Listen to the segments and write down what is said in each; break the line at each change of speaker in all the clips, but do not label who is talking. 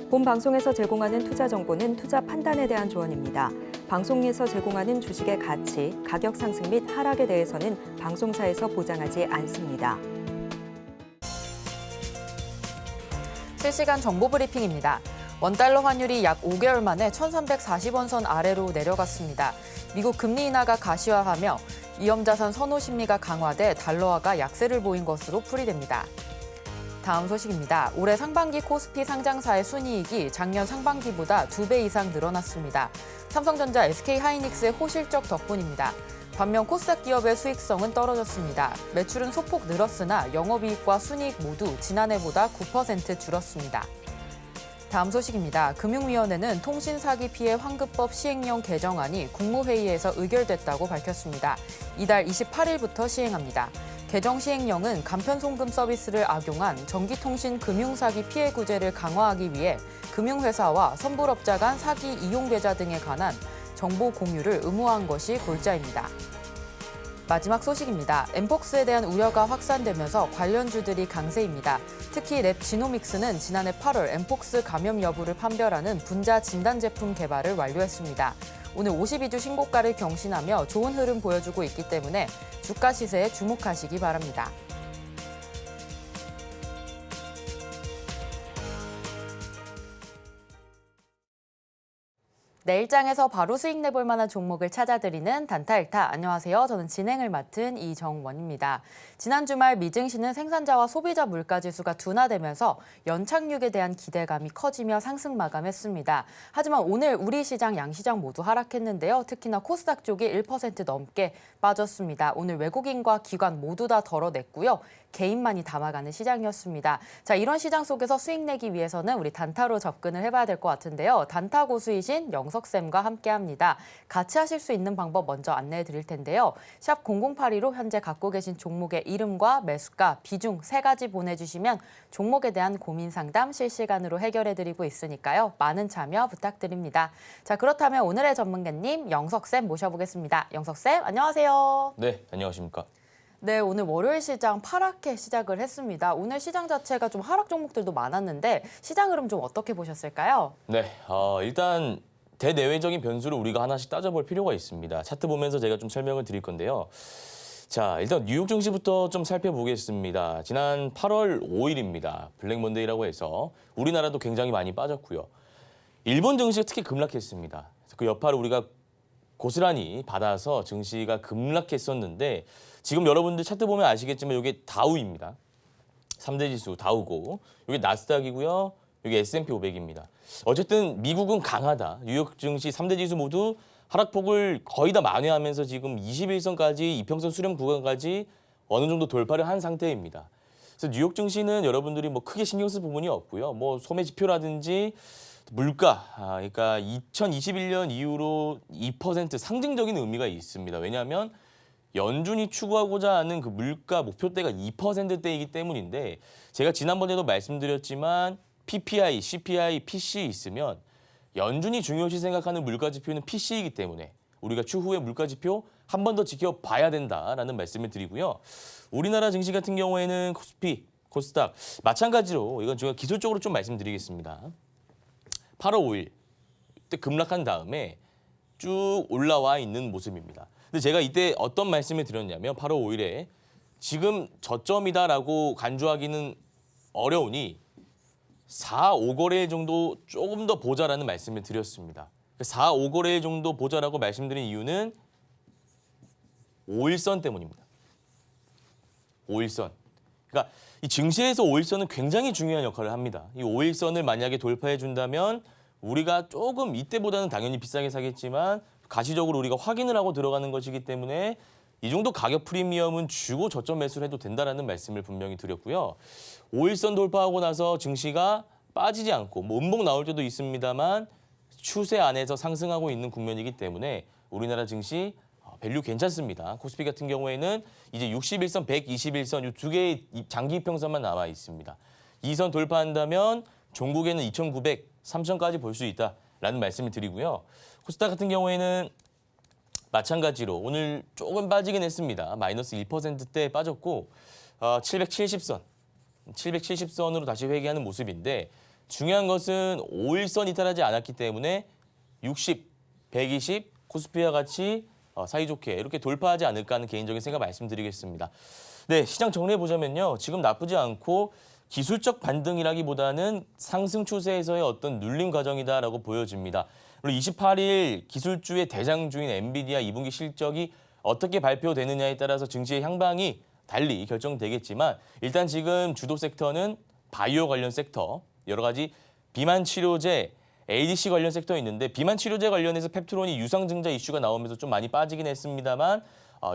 본 방송에서 제공하는 투자 정보는 투자 판단에 대한 조언입니다. 방송에서 제공하는 주식의 가치, 가격 상승 및 하락에 대해서는 방송사에서 보장하지 않습니다.
실시간 정보 브리핑입니다. 원달러 환율이 약 5개월 만에 1,340원 선 아래로 내려갔습니다. 미국 금리 인하가 가시화하며 위험자산 선호 심리가 강화돼 달러화가 약세를 보인 것으로 풀이됩니다. 다음 소식입니다. 올해 상반기 코스피 상장사의 순이익이 작년 상반기보다 2배 이상 늘어났습니다. 삼성전자, SK하이닉스의 호실적 덕분입니다. 반면 코스닥 기업의 수익성은 떨어졌습니다. 매출은 소폭 늘었으나 영업이익과 순이익 모두 지난해보다 9% 줄었습니다. 다음 소식입니다. 금융위원회는 통신사기 피해 환급법 시행령 개정안이 국무회의에서 의결됐다고 밝혔습니다. 이달 28일부터 시행합니다. 개정 시행령은 간편송금 서비스를 악용한 전기통신 금융사기 피해 구제를 강화하기 위해 금융회사와 선불업자 간 사기 이용 계좌 등에 관한 정보 공유를 의무화한 것이 골자입니다. 마지막 소식입니다. 엠폭스에 대한 우려가 확산되면서 관련주들이 강세입니다. 특히 랩 지노믹스는 지난해 8월 엠폭스 감염 여부를 판별하는 분자 진단 제품 개발을 완료했습니다. 오늘 52주 신고가를 경신하며 좋은 흐름 보여주고 있기 때문에 주가 시세에 주목하시기 바랍니다. 내일장에서 바로 수익 내볼 만한 종목을 찾아드리는 단타일타. 안녕하세요. 저는 진행을 맡은 이정원입니다. 지난 주말 미증시는 생산자와 소비자 물가지수가 둔화되면서 연착륙에 대한 기대감이 커지며 상승 마감했습니다. 하지만 오늘 우리 시장, 양시장 모두 하락했는데요. 특히나 코스닥 쪽이 1% 넘게 빠졌습니다. 오늘 외국인과 기관 모두 다 덜어냈고요. 개인만이 담아가는 시장이었습니다. 자, 이런 시장 속에서 수익 내기 위해서는 우리 단타로 접근을 해봐야 될 것 같은데요. 단타 고수이신 영석쌤과 함께합니다. 같이 하실 수 있는 방법 먼저 안내해 드릴 텐데요. 샵 0082로 현재 갖고 계신 종목의 이름과 매수가, 비중 3가지 보내주시면 종목에 대한 고민 상담 실시간으로 해결해 드리고 있으니까요. 많은 참여 부탁드립니다. 자, 그렇다면 오늘의 전문가님 영석쌤 모셔보겠습니다. 영석쌤, 안녕하세요.
네, 안녕하십니까.
네, 오늘 월요일 시장 파랗게 시작을 했습니다. 오늘 시장 자체가 좀 하락 종목들도 많았는데 시장 흐름 좀 어떻게 보셨을까요?
네, 일단 대내외적인 변수를 우리가 하나씩 따져볼 필요가 있습니다. 차트 보면서 제가 좀 설명을 드릴 건데요. 자, 일단 뉴욕 증시부터 좀 살펴보겠습니다. 지난 8월 5일입니다. 블랙 먼데이라고 해서 우리나라도 굉장히 많이 빠졌고요. 일본 증시가 특히 급락했습니다. 그 여파를 우리가 고스란히 받아서 증시가 급락했었는데 지금 여러분들 차트 보면 아시겠지만 이게 다우입니다. 3대 지수 다우고 이게 나스닥이고요. 이게 S&P 500입니다. 어쨌든 미국은 강하다. 뉴욕 증시 3대 지수 모두 하락폭을 거의 다 만회하면서 지금 21선까지 이평선 수렴 구간까지 어느 정도 돌파를 한 상태입니다. 그래서 뉴욕 증시는 여러분들이 뭐 크게 신경 쓸 부분이 없고요. 뭐 소매 지표라든지 물가, 그러니까 2021년 이후로 2% 상징적인 의미가 있습니다. 왜냐하면 연준이 추구하고자 하는 그 물가 목표대가 2%대이기 때문인데 제가 지난번에도 말씀드렸지만 PPI, CPI, PC 있으면 연준이 중요시 생각하는 물가 지표는 PC이기 때문에 우리가 추후에 물가 지표 한 번 더 지켜봐야 된다라는 말씀을 드리고요. 우리나라 증시 같은 경우에는 코스피, 코스닥 마찬가지로 이건 제가 기술적으로 좀 말씀드리겠습니다. 8월 5일 때 급락한 다음에 쭉 올라와 있는 모습입니다. 근데 제가 이때 어떤 말씀을 드렸냐면 8월 5일에 지금 저점이다라고 간주하기는 어려우니 4, 5거래 정도 조금 더 보자라는 말씀을 드렸습니다. 4, 5거래 정도 보자라고 말씀드린 이유는 5일선 때문입니다. 5일선. 그러니까 이 증시에서 5일선은 굉장히 중요한 역할을 합니다. 이 5일선을 만약에 돌파해 준다면 우리가 조금 이때보다는 당연히 비싸게 사겠지만 가시적으로 우리가 확인을 하고 들어가는 것이기 때문에 이 정도 가격 프리미엄은 주고 저점 매수를 해도 된다라는 말씀을 분명히 드렸고요. 5일선 돌파하고 나서 증시가 빠지지 않고 뭐 음봉 나올 때도 있습니다만 추세 안에서 상승하고 있는 국면이기 때문에 우리나라 증시 밸류 괜찮습니다. 코스피 같은 경우에는 이제 61선, 121선 이 두 개의 장기 이평선만 남아 있습니다. 이 선 돌파한다면 종국에는 2,900, 3,000까지 볼 수 있다라는 말씀을 드리고요. 코스닥 같은 경우에는 마찬가지로 오늘 조금 빠지긴 했습니다. 마이너스 1%대 빠졌고 770선, 770선으로 다시 회귀하는 모습인데 중요한 것은 5일선 이탈하지 않았기 때문에 60, 120, 코스피와 같이 사이좋게 이렇게 돌파하지 않을까 하는 개인적인 생각 말씀드리겠습니다. 네, 시장 정리해보자면요. 지금 나쁘지 않고 기술적 반등이라기보다는 상승 추세에서의 어떤 눌림 과정이다라고 보여집니다. 그리고 28일 기술주의 대장주인 엔비디아 2분기 실적이 어떻게 발표되느냐에 따라서 증시의 향방이 달리 결정되겠지만 일단 지금 주도 섹터는 바이오 관련 섹터, 여러 가지 비만 치료제, ADC 관련 섹터에 있는데 비만 치료제 관련해서 펩트론이 유상증자 이슈가 나오면서 좀 많이 빠지긴 했습니다만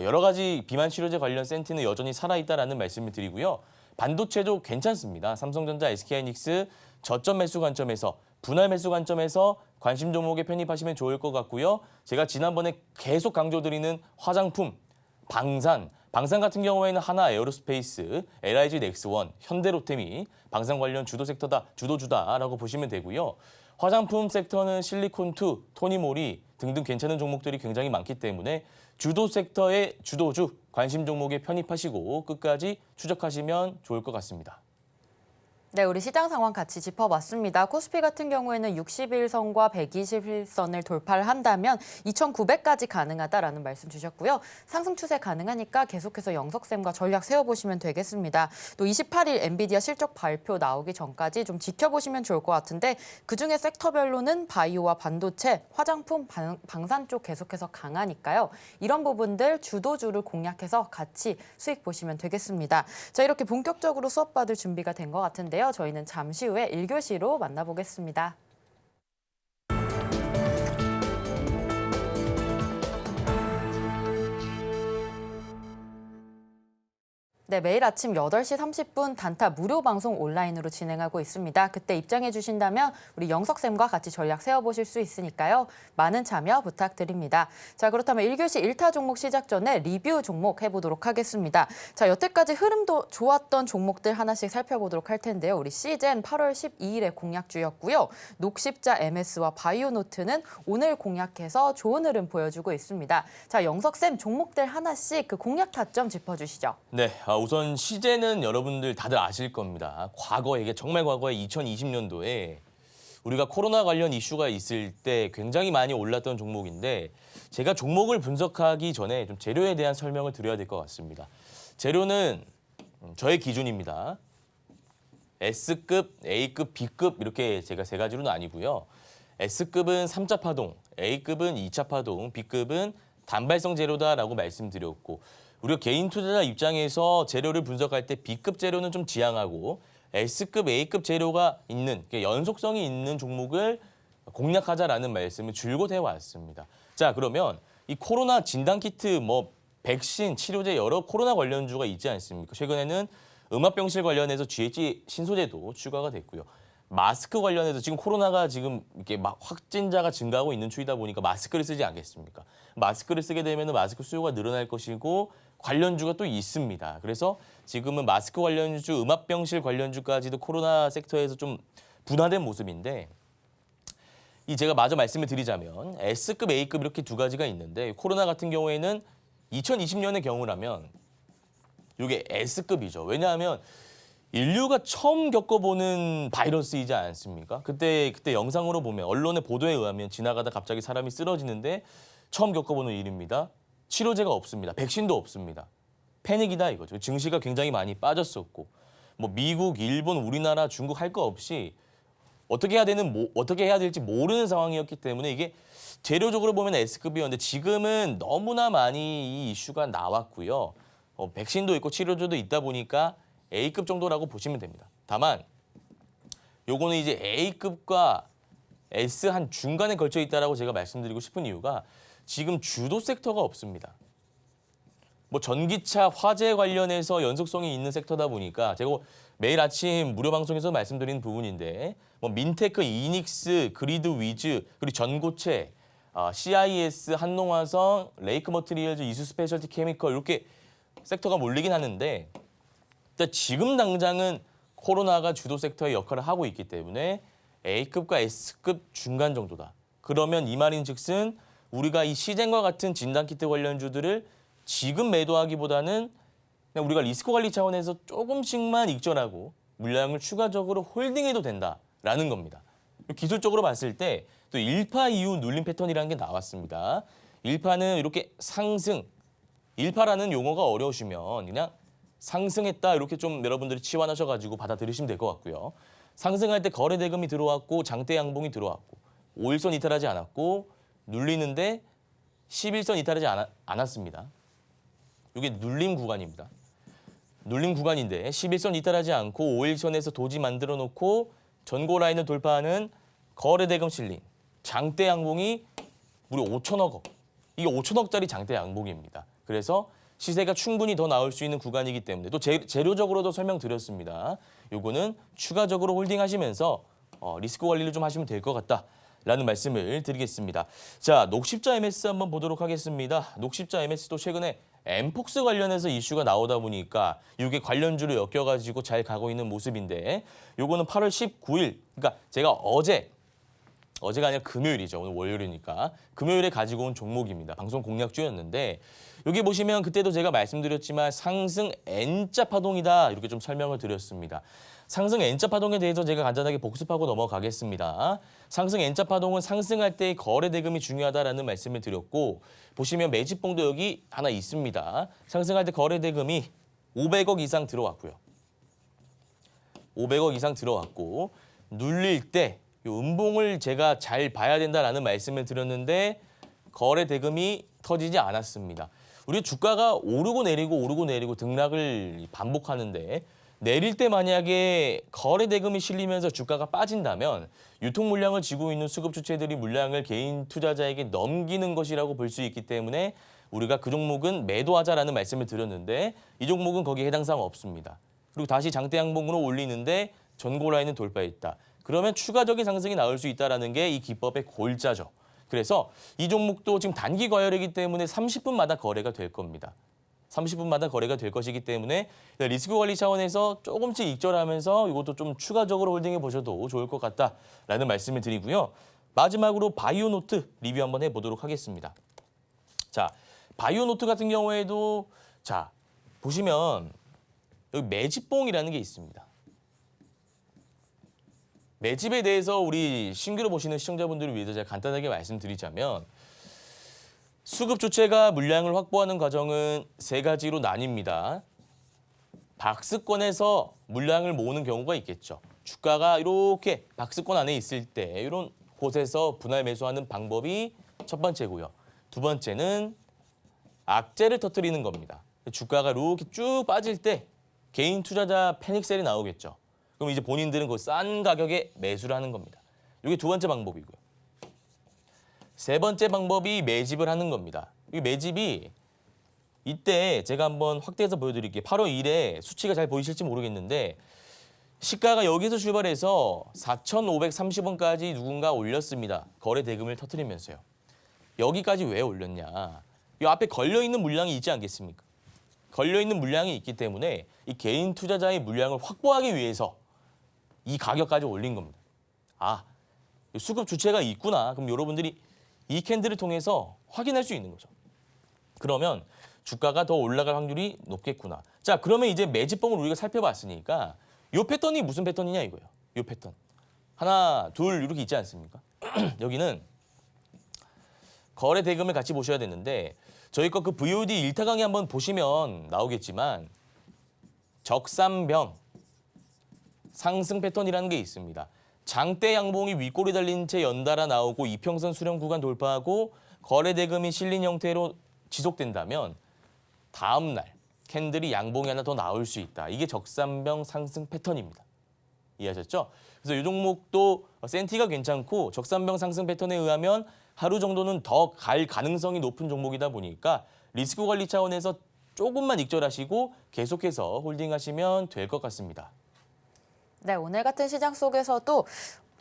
여러 가지 비만 치료제 관련 센티는 여전히 살아있다라는 말씀을 드리고요. 반도체도 괜찮습니다. 삼성전자, SK하이닉스 저점 매수 관점에서 분할 매수 관점에서 관심 종목에 편입하시면 좋을 것 같고요. 제가 지난번에 계속 강조드리는 화장품, 방산 같은 경우에는 하나 에어로스페이스, LIG 넥스원, 현대로템이 방산 관련 주도 섹터다, 주도주다라고 보시면 되고요. 화장품 섹터는 실리콘2, 토니모리 등등 괜찮은 종목들이 굉장히 많기 때문에 주도 섹터의 주도주, 관심 종목에 편입하시고 끝까지 추적하시면 좋을 것 같습니다.
네, 우리 시장 상황 같이 짚어봤습니다. 코스피 같은 경우에는 61선과 121선을 돌파를 한다면 2,900까지 가능하다라는 말씀 주셨고요. 상승 추세 가능하니까 계속해서 영석쌤과 전략 세워보시면 되겠습니다. 또 28일 엔비디아 실적 발표 나오기 전까지 좀 지켜보시면 좋을 것 같은데 그중에 섹터별로는 바이오와 반도체, 화장품, 방산 쪽 계속해서 강하니까요. 이런 부분들 주도주를 공략해서 같이 수익 보시면 되겠습니다. 자, 이렇게 본격적으로 수업 받을 준비가 된 것 같은데요. 저희는 잠시 후에 1교시로 만나보겠습니다. 네, 매일 아침 8시 30분 단타 무료 방송 온라인으로 진행하고 있습니다. 그때 입장해 주신다면 우리 영석쌤과 같이 전략 세워보실 수 있으니까요. 많은 참여 부탁드립니다. 자, 그렇다면 1교시 1타 종목 시작 전에 리뷰 종목 해보도록 하겠습니다. 자, 여태까지 흐름도 좋았던 종목들 하나씩 살펴보도록 할 텐데요. 우리 시젠 8월 12일에 공략주였고요. 녹십자 MS와 바이오노트는 오늘 공략해서 좋은 흐름 보여주고 있습니다. 자, 영석쌤 종목들 하나씩 그 공략 타점 짚어주시죠.
네, 우선 시제는 여러분들 다들 아실 겁니다. 과거에, 이게 정말 과거에 2020년도에 우리가 코로나 관련 이슈가 있을 때 굉장히 많이 올랐던 종목인데 제가 종목을 분석하기 전에 좀 재료에 대한 설명을 드려야 될 것 같습니다. 재료는 저의 기준입니다. S급, A급, B급 이렇게 제가 세 가지로 나뉘고요. S급은 3차 파동, A급은 2차 파동, B급은 단발성 재료다라고 말씀드렸고 우리가 개인 투자자 입장에서 재료를 분석할 때 B급 재료는 좀 지양하고 S급, A급 재료가 있는 연속성이 있는 종목을 공략하자라는 말씀을 줄곧 해왔습니다. 자, 그러면 이 코로나 진단키트, 백신, 치료제 여러 코로나 관련주가 있지 않습니까? 최근에는 음압병실 관련해서 GH 신소재도 추가가 됐고요. 마스크 관련해서 지금 코로나가 지금 이렇게 막 확진자가 증가하고 있는 추이다 보니까 마스크를 쓰지 않겠습니까? 마스크를 쓰게 되면 마스크 수요가 늘어날 것이고 관련주가 또 있습니다. 그래서 지금은 마스크 관련주, 음압병실 관련주까지도 코로나 섹터에서 좀 분화된 모습인데 이 제가 마저 말씀을 드리자면 S급, A급 이렇게 두 가지가 있는데 코로나 같은 경우에는 2020년의 경우라면 이게 S급이죠. 왜냐하면 인류가 처음 겪어보는 바이러스이지 않습니까? 그때 영상으로 보면 언론의 보도에 의하면 지나가다 갑자기 사람이 쓰러지는데 처음 겪어보는 일입니다. 치료제가 없습니다. 백신도 없습니다. 패닉이다 이거죠. 증시가 굉장히 많이 빠졌었고 미국, 일본, 우리나라, 중국 할 거 없이 어떻게 해야 될지 모르는 상황이었기 때문에 이게 재료적으로 보면 S급이었는데 지금은 너무나 많이 이 이슈가 나왔고요. 백신도 있고 치료제도 있다 보니까 A급 정도라고 보시면 됩니다. 다만 요거는 이제 A급과 S 한 중간에 걸쳐 있다라고 제가 말씀드리고 싶은 이유가 지금 주도 섹터가 없습니다. 전기차, 화재 관련해서 연속성이 있는 섹터다 보니까 제가 매일 아침 무료 방송에서 말씀드리는 부분인데 민테크, 이닉스, 그리드 위즈, 그리고 전고체, CIS, 한농화성, 레이크 머티리얼즈, 이수 스페셜티 케미컬 이렇게 섹터가 몰리긴 하는데 지금 당장은 코로나가 주도 섹터의 역할을 하고 있기 때문에 A급과 S급 중간 정도다. 그러면 이 말인즉슨 우리가 이 시젠과 같은 진단키트 관련주들을 지금 매도하기보다는 그냥 우리가 리스크 관리 차원에서 조금씩만 익절하고 물량을 추가적으로 홀딩해도 된다. 있다라는 겁니다. 기술적으로 봤을 때 또 1파 이후 눌림 패턴이라는 게 나왔습니다. 1파는 이렇게 상승, 1파라는 용어가 어려우시면 그냥 상승했다 이렇게 좀 여러분들이 치환하셔가지고 받아들이시면 될 것 같고요. 상승할 때 거래 대금이 들어왔고 장대 양봉이 들어왔고 5일선 이탈하지 않았고 눌리는데 11선 이탈하지 않았습니다. 이게 눌림 구간입니다. 눌림 구간인데 11선 이탈하지 않고 5일선에서 도지 만들어 놓고 전고 라인을 돌파하는 거래 대금 실린 장대 양봉이 무려 5천억 원. 이게 5천억짜리 장대 양봉입니다. 그래서 시세가 충분히 더 나올 수 있는 구간이기 때문에 또 재료적으로도 설명드렸습니다. 요거는 추가적으로 홀딩하시면서 리스크 관리를 좀 하시면 될 것 같다라는 말씀을 드리겠습니다. 자, 녹십자 MS 한번 보도록 하겠습니다. 녹십자 MS도 최근에 엠폭스 관련해서 이슈가 나오다 보니까 이게 관련주로 엮여가지고 잘 가고 있는 모습인데 요거는 8월 19일, 그러니까 제가 어제가 아니라 금요일이죠. 오늘 월요일이니까. 금요일에 가지고 온 종목입니다. 방송 공략주였는데 여기 보시면 그때도 제가 말씀드렸지만 상승 N자 파동이다. 이렇게 좀 설명을 드렸습니다. 상승 N자 파동에 대해서 제가 간단하게 복습하고 넘어가겠습니다. 상승 N자 파동은 상승할 때의 거래 대금이 중요하다라는 말씀을 드렸고 보시면 매집봉도 여기 하나 있습니다. 상승할 때 거래 대금이 500억 이상 들어왔고요. 500억 이상 들어왔고 눌릴 때 이 음봉을 제가 잘 봐야 된다라는 말씀을 드렸는데 거래 대금이 터지지 않았습니다. 우리 주가가 오르고 내리고 등락을 반복하는데 내릴 때 만약에 거래 대금이 실리면서 주가가 빠진다면 유통 물량을 쥐고 있는 수급 주체들이 물량을 개인 투자자에게 넘기는 것이라고 볼 수 있기 때문에 우리가 그 종목은 매도하자라는 말씀을 드렸는데 이 종목은 거기에 해당 사항 없습니다. 그리고 다시 장대 양봉으로 올리는데 전고 라인은 돌파했다. 그러면 추가적인 상승이 나올 수 있다는 게 이 기법의 골자죠. 그래서 이 종목도 지금 단기 과열이기 때문에 30분마다 거래가 될 겁니다. 30분마다 거래가 될 것이기 때문에 리스크 관리 차원에서 조금씩 익절하면서 이것도 좀 추가적으로 홀딩해 보셔도 좋을 것 같다라는 말씀을 드리고요. 마지막으로 바이오노트 리뷰 한번 해보도록 하겠습니다. 자, 바이오노트 같은 경우에도 자 보시면 여기 매집봉이라는 게 있습니다. 매집에 대해서 우리 신규로 보시는 시청자분들을 위해서 제가 간단하게 말씀드리자면 수급 주체가 물량을 확보하는 과정은 세 가지로 나뉩니다. 박스권에서 물량을 모으는 경우가 있겠죠. 주가가 이렇게 박스권 안에 있을 때 이런 곳에서 분할 매수하는 방법이 첫 번째고요. 두 번째는 악재를 터뜨리는 겁니다. 주가가 이렇게 쭉 빠질 때 개인 투자자 패닉셀이 나오겠죠. 그럼 이제 본인들은 그 싼 가격에 매수를 하는 겁니다. 이게 두 번째 방법이고요. 세 번째 방법이 매집을 하는 겁니다. 이 매집이 이때 제가 한번 확대해서 보여드릴게요. 8월 1일에 수치가 잘 보이실지 모르겠는데 시가가 여기서 출발해서 4,530원까지 누군가 올렸습니다. 거래 대금을 터뜨리면서요. 여기까지 왜 올렸냐. 이 앞에 걸려있는 물량이 있지 않겠습니까? 걸려있는 물량이 있기 때문에 이 개인 투자자의 물량을 확보하기 위해서 이 가격까지 올린 겁니다. 아, 수급 주체가 있구나. 그럼 여러분들이 이 캔들을 통해서 확인할 수 있는 거죠. 그러면 주가가 더 올라갈 확률이 높겠구나. 자, 그러면 이제 매집봉을 우리가 살펴봤으니까 이 패턴이 무슨 패턴이냐 이거예요. 이 패턴. 하나, 둘 이렇게 있지 않습니까? 여기는 거래 대금을 같이 보셔야 되는데 저희 거 그 VOD 1타 강의 한번 보시면 나오겠지만 적삼병 상승 패턴이라는 게 있습니다. 장대 양봉이 윗골이 달린 채 연달아 나오고 이평선 수렴 구간 돌파하고 거래 대금이 실린 형태로 지속된다면 다음 날 캔들이 양봉이 하나 더 나올 수 있다. 이게 적삼병 상승 패턴입니다. 이해하셨죠? 그래서 이 종목도 센티가 괜찮고 적삼병 상승 패턴에 의하면 하루 정도는 더 갈 가능성이 높은 종목이다 보니까 리스크 관리 차원에서 조금만 익절하시고 계속해서 홀딩하시면 될 것 같습니다.
네, 오늘 같은 시장 속에서도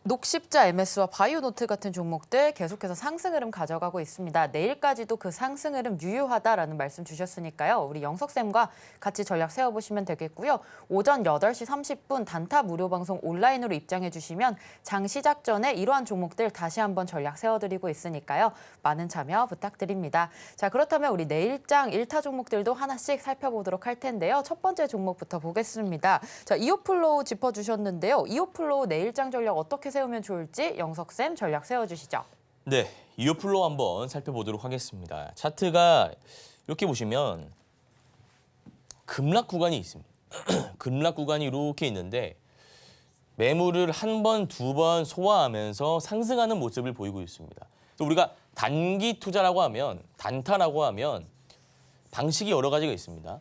녹십자, MS와 바이오노트 같은 종목들 계속해서 상승 흐름 가져가고 있습니다. 내일까지도 그 상승 흐름 유효하다라는 말씀 주셨으니까요. 우리 영석쌤과 같이 전략 세워보시면 되겠고요. 오전 8시 30분 단타 무료 방송 온라인으로 입장해 주시면 장 시작 전에 이러한 종목들 다시 한번 전략 세워드리고 있으니까요. 많은 참여 부탁드립니다. 자, 그렇다면 우리 내일장 1타 종목들도 하나씩 살펴보도록 할 텐데요. 첫 번째 종목부터 보겠습니다. 자, 이오플로우 짚어주셨는데요. 이오플로우 내일장 전략 어떻게 세우면 좋을지 영석쌤 전략 세워주시죠.
네, 이오플로우 한번 살펴보도록 하겠습니다. 차트가 이렇게 보시면 급락 구간이 있습니다. 급락 구간이 이렇게 있는데 매물을 한 번, 두 번 소화하면서 상승하는 모습을 보이고 있습니다. 또 우리가 단기 투자라고 하면, 단타라고 하면 방식이 여러 가지가 있습니다.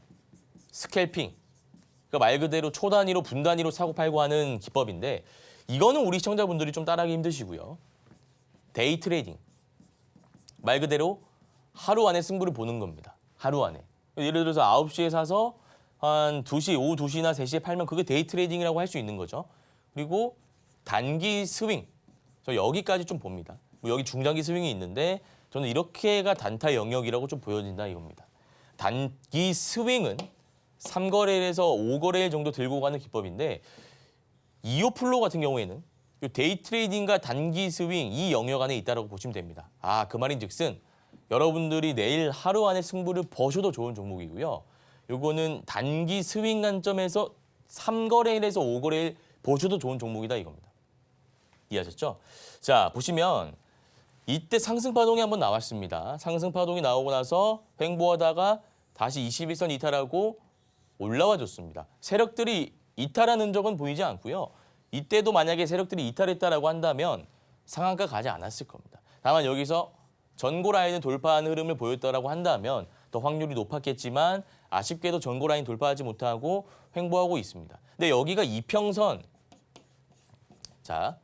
스캘핑, 그러니까 말 그대로 초 단위로, 분 단위로 사고 팔고 하는 기법인데 이거는 우리 시청자분들이 좀 따라하기 힘드시고요. 데이 트레이딩, 말 그대로 하루 안에 승부를 보는 겁니다. 하루 안에. 예를 들어서 9시에 사서 한 2시, 오후 2시나 3시에 팔면 그게 데이 트레이딩이라고 할 수 있는 거죠. 그리고 단기 스윙, 저 여기까지 좀 봅니다. 뭐 여기 중장기 스윙이 있는데 저는 이렇게가 단타 영역이라고 좀 보여진다 이겁니다. 단기 스윙은 3거래일에서 5거래일 정도 들고 가는 기법인데 이오플로우 같은 경우에는 이 데이 트레이딩과 단기 스윙 이 영역 안에 있다고 보시면 됩니다. 그 말인즉슨 여러분들이 내일 하루 안에 승부를 보셔도 좋은 종목이고요. 요거는 단기 스윙 관점에서 3거래일에서 5거래일 보셔도 좋은 종목이다 이겁니다. 이해하셨죠? 자, 보시면 이때 상승 파동이 한번 나왔습니다. 상승 파동이 나오고 나서 횡보하다가 다시 21선 이탈하고 올라와 줬습니다. 세력들이 이탈한 흔적은 보이지 않고요. 이때도 만약에 세력들이 이탈했다라고 한다면 상한가 가지 않았을 겁니다. 다만 여기서 전고 라인을 돌파하는 흐름을 보였다라고 한다면 더 확률이 높았겠지만 아쉽게도 전고 라인 돌파하지 못하고 횡보하고 있습니다. 근데 여기가 이평선, 자,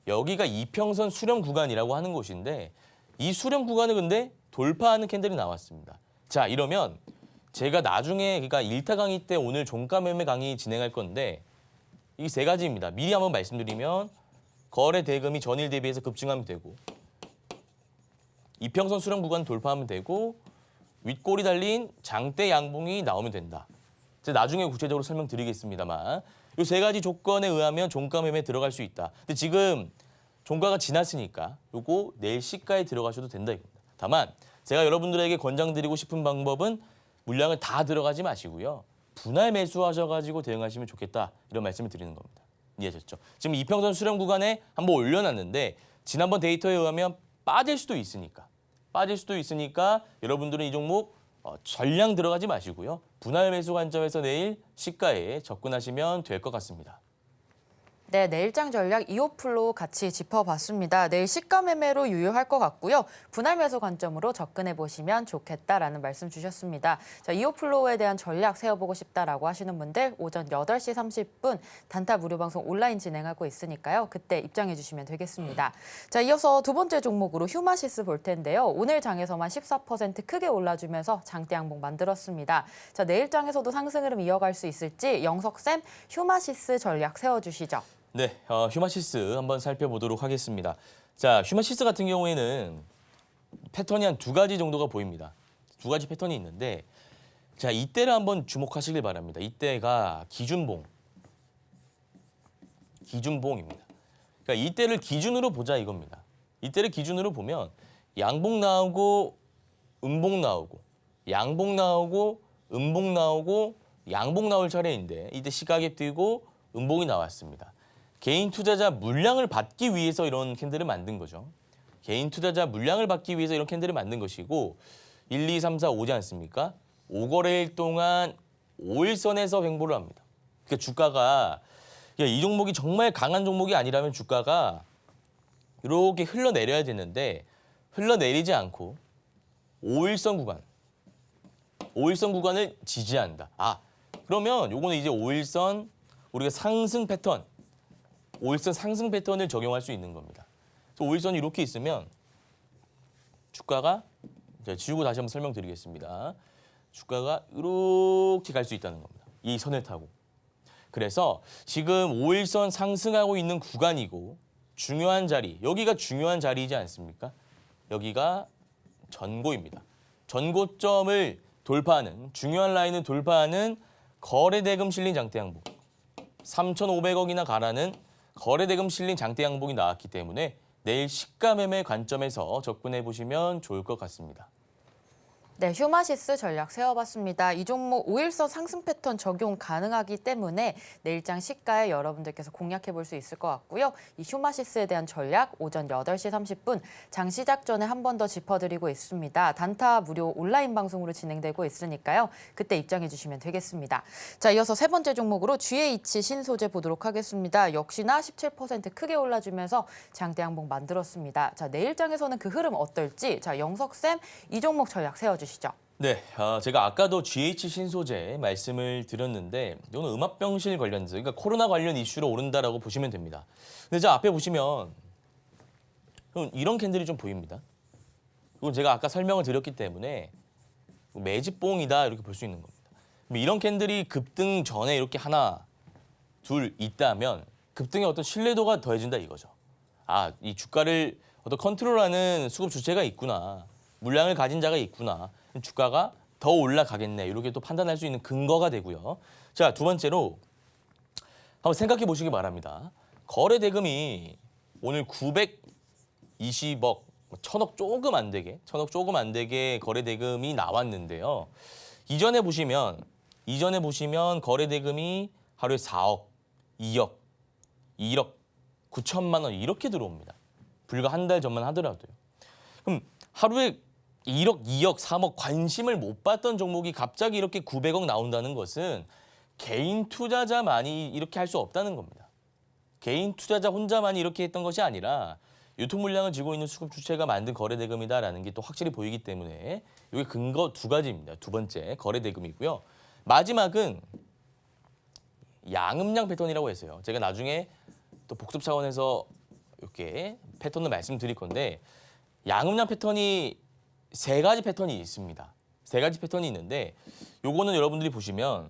여기가 이평선 수렴 구간이라고 하는 곳인데 이 수렴 구간을 근데 돌파하는 캔들이 나왔습니다. 자, 이러면 제가 나중에 그러니까 1타 강의 때 오늘 종가 매매 강의 진행할 건데 이 세 가지입니다. 미리 한번 말씀드리면 거래 대금이 전일 대비해서 급증하면 되고 이평선 수렴 구간 돌파하면 되고 윗골이 달린 장대 양봉이 나오면 된다. 제가 나중에 구체적으로 설명드리겠습니다만 이 세 가지 조건에 의하면 종가 매매에 들어갈 수 있다. 근데 지금 종가가 지났으니까 요거 내일 시가에 들어가셔도 된다 이겁니다. 다만 제가 여러분들에게 권장드리고 싶은 방법은 물량을 다 들어가지 마시고요. 분할 매수하셔가지고 대응하시면 좋겠다. 이런 말씀을 드리는 겁니다. 이해하셨죠? 지금 이평선 수렴 구간에 한번 올려놨는데 지난번 데이터에 의하면 빠질 수도 있으니까 여러분들은 이 종목 전량 들어가지 마시고요. 분할 매수 관점에서 내일 시가에 접근하시면 될 것 같습니다.
네, 내일장 전략 이오플로우 같이 짚어봤습니다. 내일 시가 매매로 유효할 것 같고요. 분할 매수 관점으로 접근해 보시면 좋겠다라는 말씀 주셨습니다. 자, 이오플로우에 대한 전략 세워보고 싶다라고 하시는 분들 오전 8시 30분 단타 무료 방송 온라인 진행하고 있으니까요. 그때 입장해 주시면 되겠습니다. 자, 이어서 두 번째 종목으로 휴마시스 볼 텐데요. 오늘 장에서만 14% 크게 올라주면서 장대 양봉 만들었습니다. 자, 내일 장에서도 상승 흐름 이어갈 수 있을지 영석쌤 휴마시스 전략 세워주시죠.
네, 휴마시스 한번 살펴보도록 하겠습니다. 자, 휴마시스 같은 경우에는 패턴이 한 두 가지 정도가 보입니다. 두 가지 패턴이 있는데 자, 이때를 한번 주목하시길 바랍니다. 이때가 기준봉입니다. 그러니까 이때를 기준으로 보자 이겁니다. 이때를 기준으로 보면 양봉 나오고 음봉 나오고 양봉 나오고 음봉 나오고 양봉 나올 차례인데 이때 시가갭 뛰고 음봉이 나왔습니다. 개인 투자자 물량을 받기 위해서 이런 캔들을 만든 거죠. 개인 투자자 물량을 받기 위해서 이런 캔들을 만든 것이고 1, 2, 3, 4, 5지 않습니까? 5거래일 동안 5일선에서 횡보를 합니다. 그러니까 주가가 이 종목이 정말 강한 종목이 아니라면 주가가 이렇게 흘러내려야 되는데 흘러내리지 않고 5일선 구간을 지지한다. 그러면 요거는 이제 5일선 우리가 상승 패턴 5일선 상승 패턴을 적용할 수 있는 겁니다. 5일선이 이렇게 있으면 주가가 지우고 다시 한번 설명드리겠습니다. 주가가 이렇게 갈 수 있다는 겁니다. 이 선을 타고. 그래서 지금 5일선 상승하고 있는 구간이고 중요한 자리, 여기가 중요한 자리이지 않습니까? 여기가 전고입니다. 전고점을 돌파하는, 중요한 라인을 돌파하는 거래대금 실린 장대 양봉. 3,500억이나 가라는 거래대금 실린 장대 양봉이 나왔기 때문에 내일 시가 매매 관점에서 접근해 보시면 좋을 것 같습니다.
네, 휴마시스 전략 세워봤습니다. 이 종목 5일선 상승 패턴 적용 가능하기 때문에 내일장 시가에 여러분들께서 공략해 볼 수 있을 것 같고요. 이 휴마시스에 대한 전략 오전 8시 30분 장 시작 전에 한 번 더 짚어드리고 있습니다. 단타 무료 온라인 방송으로 진행되고 있으니까요. 그때 입장해 주시면 되겠습니다. 자, 이어서 세 번째 종목으로 GH 신소재 보도록 하겠습니다. 역시나 17% 크게 올라주면서 장대 양봉 만들었습니다. 자, 내일장에서는 그 흐름 어떨지 자, 영석쌤 이 종목 전략 세워주시죠.
네, 제가 아까도 GH 신소재 말씀을 드렸는데 이거는 음압병실 관련해서 그러니까 코로나 관련 이슈로 오른다라고 보시면 됩니다. 근데 저 앞에 보시면 이런 캔들이 좀 보입니다. 이건 제가 아까 설명을 드렸기 때문에 매집봉이다 이렇게 볼 수 있는 겁니다. 이런 캔들이 급등 전에 이렇게 하나, 둘 있다면 급등의 어떤 신뢰도가 더해진다 이거죠. 아, 이 주가를 어떤 컨트롤하는 수급 주체가 있구나. 물량을 가진 자가 있구나. 주가가 더 올라가겠네. 이렇게 또 판단할 수 있는 근거가 되고요. 자, 두 번째로 한번 생각해 보시기 바랍니다. 거래 대금이 오늘 920억, 1,000억 조금 안 되게, 1,000억 조금 안 되게 거래 대금이 나왔는데요. 이전에 보시면 거래 대금이 하루에 4억, 2억, 1억 9천만 원 이렇게 들어옵니다. 불과 한 달 전만 하더라도요. 그럼 하루에 1억, 2억, 3억 관심을 못 받던 종목이 갑자기 이렇게 900억 나온다는 것은 개인 투자자만이 이렇게 할 수 없다는 겁니다. 개인 투자자 혼자만이 이렇게 했던 것이 아니라 유통 물량을 쥐고 있는 수급 주체가 만든 거래 대금이다라는 게 또 확실히 보이기 때문에 이게 근거 두 가지입니다. 두 번째 거래 대금이고요. 마지막은 양음량 패턴이라고 했어요. 제가 나중에 또 복습 차원에서 이렇게 패턴을 말씀드릴 건데 양음량 패턴이 세 가지 패턴이 있습니다. 세 가지 패턴이 있는데 요거는 여러분들이 보시면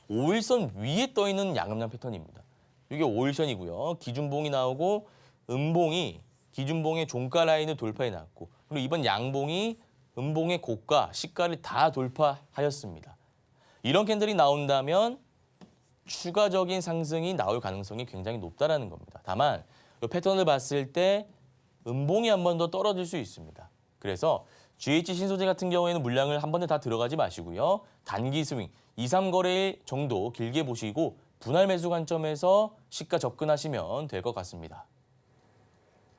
5일선 위에 떠 있는 양음량 패턴입니다. 이게 5일선이고요. 기준봉이 나오고 음봉이 기준봉의 종가 라인을 돌파해 놨고 그리고 이번 양봉이 음봉의 고가, 시가를 다 돌파하였습니다. 이런 캔들이 나온다면 추가적인 상승이 나올 가능성이 굉장히 높다라는 겁니다. 다만 이 패턴을 봤을 때 음봉이 한 번 더 떨어질 수 있습니다. 그래서 GH 신소재 같은 경우에는 물량을 한 번에 다 들어가지 마시고요. 단기 스윙, 2, 3거래일 정도 길게 보시고 분할 매수 관점에서 시가 접근하시면 될 것 같습니다.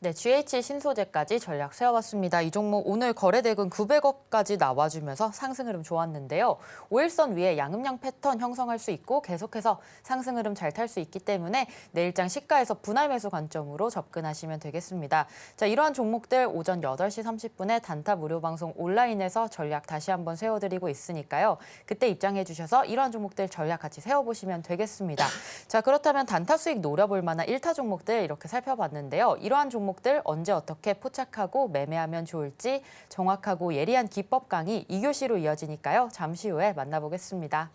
네, GH 신소재까지 전략 세워봤습니다. 이 종목 오늘 거래대금 900억까지 나와주면서 상승 흐름 좋았는데요. 5일선 위에 양음량 패턴 형성할 수 있고 계속해서 상승 흐름 잘 탈 수 있기 때문에 내일장 시가에서 분할 매수 관점으로 접근하시면 되겠습니다. 자, 이러한 종목들 오전 8시 30분에 단타 무료 방송 온라인에서 전략 다시 한번 세워드리고 있으니까요. 그때 입장해 주셔서 이러한 종목들 전략 같이 세워보시면 되겠습니다. 자, 그렇다면 단타 수익 노려볼 만한 1타 종목들 이렇게 살펴봤는데요. 이러한 종목들 언제 어떻게 포착하고 매매하면 좋을지 정확하고 예리한 기법 강의 2교시로 이어지니까요. 잠시 후에 만나보겠습니다.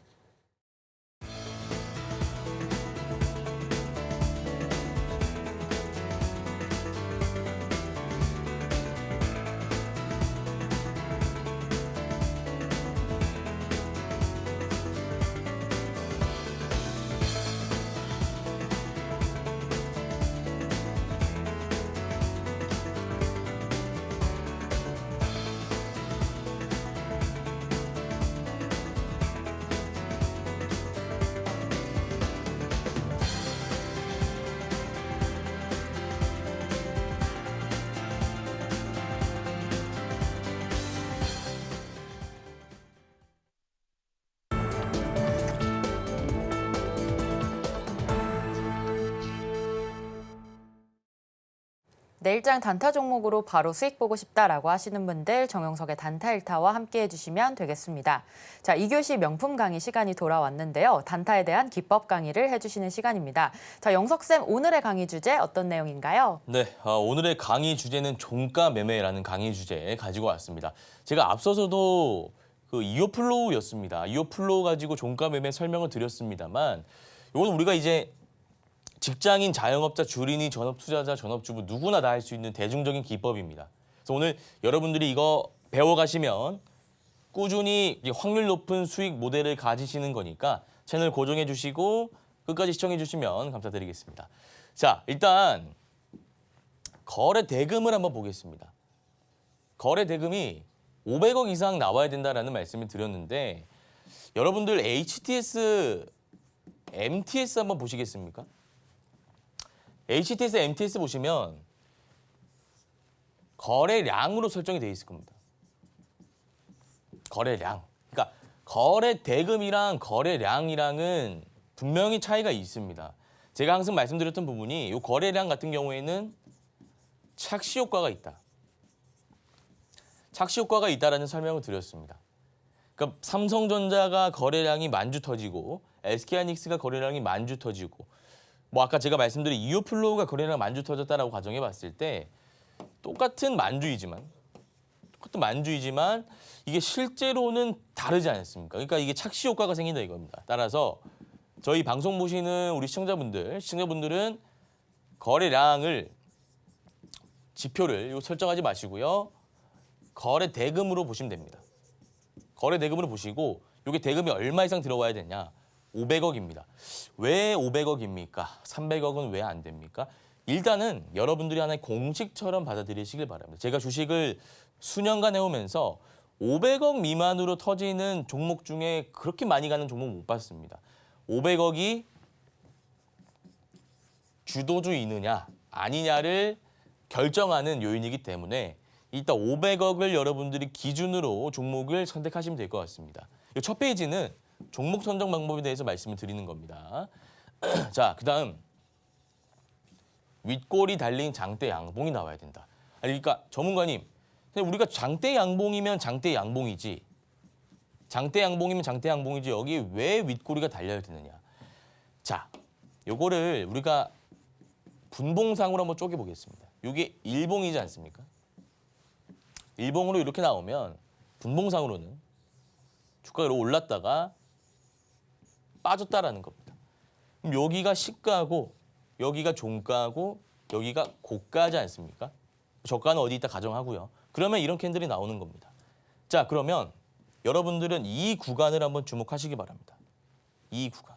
내일장 단타 종목으로 바로 수익 보고 싶다라고 하시는 분들 정영석의 단타 1타와 함께 해주시면 되겠습니다. 자, 2교시 명품 강의 시간이 돌아왔는데요. 단타에 대한 기법 강의를 해주시는 시간입니다. 자, 영석쌤 오늘의 강의 주제 어떤 내용인가요?
네, 오늘의 강의 주제는 종가 매매라는 강의 주제 가지고 왔습니다. 제가 앞서서도 그 이오플로우였습니다. 이오플로우 가지고 종가 매매 설명을 드렸습니다만 이건 우리가 이제 직장인, 자영업자, 주린이, 전업투자자, 전업주부 누구나 다 할 수 있는 대중적인 기법입니다. 그래서 오늘 여러분들이 이거 배워가시면 꾸준히 확률 높은 수익 모델을 가지시는 거니까 채널 고정해 주시고 끝까지 시청해 주시면 감사드리겠습니다. 자, 일단 거래 대금을 한번 보겠습니다. 거래 대금이 500억 이상 나와야 된다라는 말씀을 드렸는데 여러분들 HTS, MTS 한번 보시겠습니까? HTS, MTS 보시면 거래량으로 설정이 되어 있을 겁니다. 거래량. 그러니까 거래 대금이랑 거래량이랑은 분명히 차이가 있습니다. 제가 항상 말씀드렸던 부분이 이 거래량 같은 경우에는 착시 효과가 있다. 착시 효과가 있다라는 설명을 드렸습니다. 그러니까 삼성전자가 거래량이 만주 터지고 SK하이닉스가 거래량이 만주 터지고 뭐 아까 제가 말씀드린 이오플로우가 거래량 만주 터졌다라고 가정해 봤을 때 똑같은 만주이지만 이게 실제로는 다르지 않습니까? 그러니까 이게 착시 효과가 생긴다 이겁니다. 따라서 저희 방송 보시는 우리 시청자분들은 거래량을 지표를 설정하지 마시고요. 거래 대금으로 보시면 됩니다. 거래 대금으로 보시고 이게 대금이 얼마 이상 들어와야 되냐? 500억입니다. 왜 500억입니까? 300억은 왜 안 됩니까? 일단은 여러분들이 하나의 공식처럼 받아들이시길 바랍니다. 제가 주식을 수년간 해오면서 500억 미만으로 터지는 종목 중에 그렇게 많이 가는 종목 못 봤습니다. 500억이 주도주이느냐 아니냐를 결정하는 요인이기 때문에 일단 500억을 여러분들이 기준으로 종목을 선택하시면 될 것 같습니다. 이 첫 페이지는 종목 선정 방법에 대해서 말씀을 드리는 겁니다. 자, 그다음 윗골이 달린 장대 양봉이 나와야 된다. 그러니까 전문가님, 우리가 장대 양봉이면 장대 양봉이지 여기 왜 윗꼬리가 달려야 되느냐. 자, 요거를 우리가 분봉상으로 한번 쪼개보겠습니다. 이게 일봉이지 않습니까? 일봉으로 이렇게 나오면 분봉상으로는 주가가 올랐다가 빠졌다라는 겁니다. 그럼 여기가 시가고 여기가 종가고 여기가 고가지 않습니까? 저가는 어디 있다 가정하고요. 그러면 이런 캔들이 나오는 겁니다. 자, 그러면 여러분들은 이 구간을 한번 주목하시기 바랍니다. 이 구간.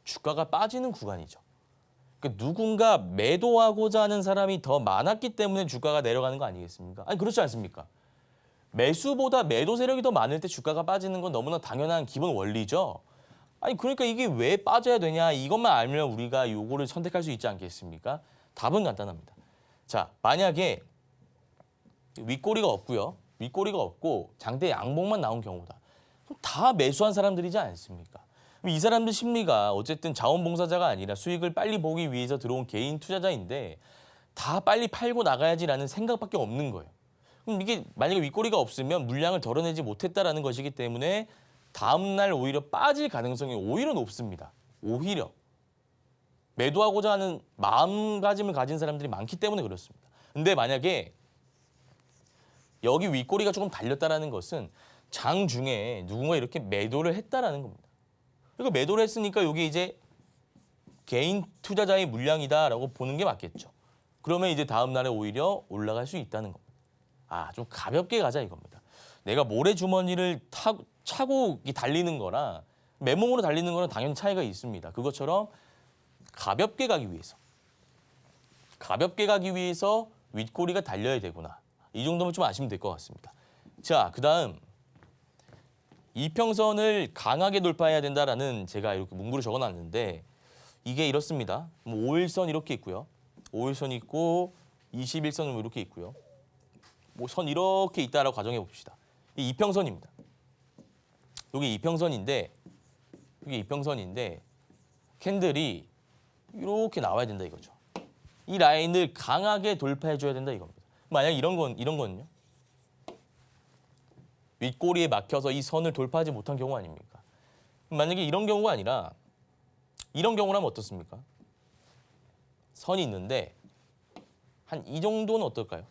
주가가 빠지는 구간이죠. 그러니까 누군가 매도하고자 하는 사람이 더 많았기 때문에 주가가 내려가는 거 아니겠습니까? 아니, 그렇지 않습니까? 매수보다 매도 세력이 더 많을 때 주가가 빠지는 건 너무나 당연한 기본 원리죠. 아니, 그러니까 이게 왜 빠져야 되냐, 이것만 알면 우리가 요거를 선택할 수 있지 않겠습니까? 답은 간단합니다. 자, 만약에 윗꼬리가 없고요. 윗꼬리가 없고 장대 양봉만 나온 경우다. 그럼 다 매수한 사람들이지 않습니까? 이 사람들 심리가 어쨌든 자원봉사자가 아니라 수익을 빨리 보기 위해서 들어온 개인 투자자인데 다 빨리 팔고 나가야지라는 생각밖에 없는 거예요. 그럼 이게 만약에 윗꼬리가 없으면 물량을 덜어내지 못했다라는 것이기 때문에 다음 날 오히려 빠질 가능성이 오히려 높습니다. 오히려 매도하고자 하는 마음가짐을 가진 사람들이 많기 때문에 그렇습니다. 근데 만약에 여기 윗꼬리가 조금 달렸다라는 것은 장중에 누군가 이렇게 매도를 했다라는 겁니다. 그러니까 매도를 했으니까 여기 이제 개인 투자자의 물량이다라고 보는 게 맞겠죠. 그러면 이제 다음 날에 오히려 올라갈 수 있다는 겁니다. 아, 좀 가볍게 가자 이겁니다. 내가 모래주머니를 차고 달리는 거랑 맨몸으로 달리는 거랑 당연히 차이가 있습니다. 그것처럼 가볍게 가기 위해서 윗꼬리가 달려야 되구나. 이 정도면 좀 아시면 될 것 같습니다. 자, 그다음 이평선을 강하게 돌파해야 된다라는 제가 이렇게 문구를 적어놨는데 이게 이렇습니다. 5일선 이렇게 있고요. 5일선 있고 21선은 이렇게 있고요. 뭐 선 이렇게 있다라고 가정해 봅시다. 이 이평선입니다. 여기 이평선인데 캔들이 이렇게 나와야 된다 이거죠. 이 라인을 강하게 돌파해 줘야 된다 이겁니다. 만약 이런 건요. 윗꼬리에 막혀서 이 선을 돌파하지 못한 경우 아닙니까? 만약에 이런 경우가 아니라 이런 경우라면 어떻습니까? 선이 있는데 한 이 정도는 어떨까요?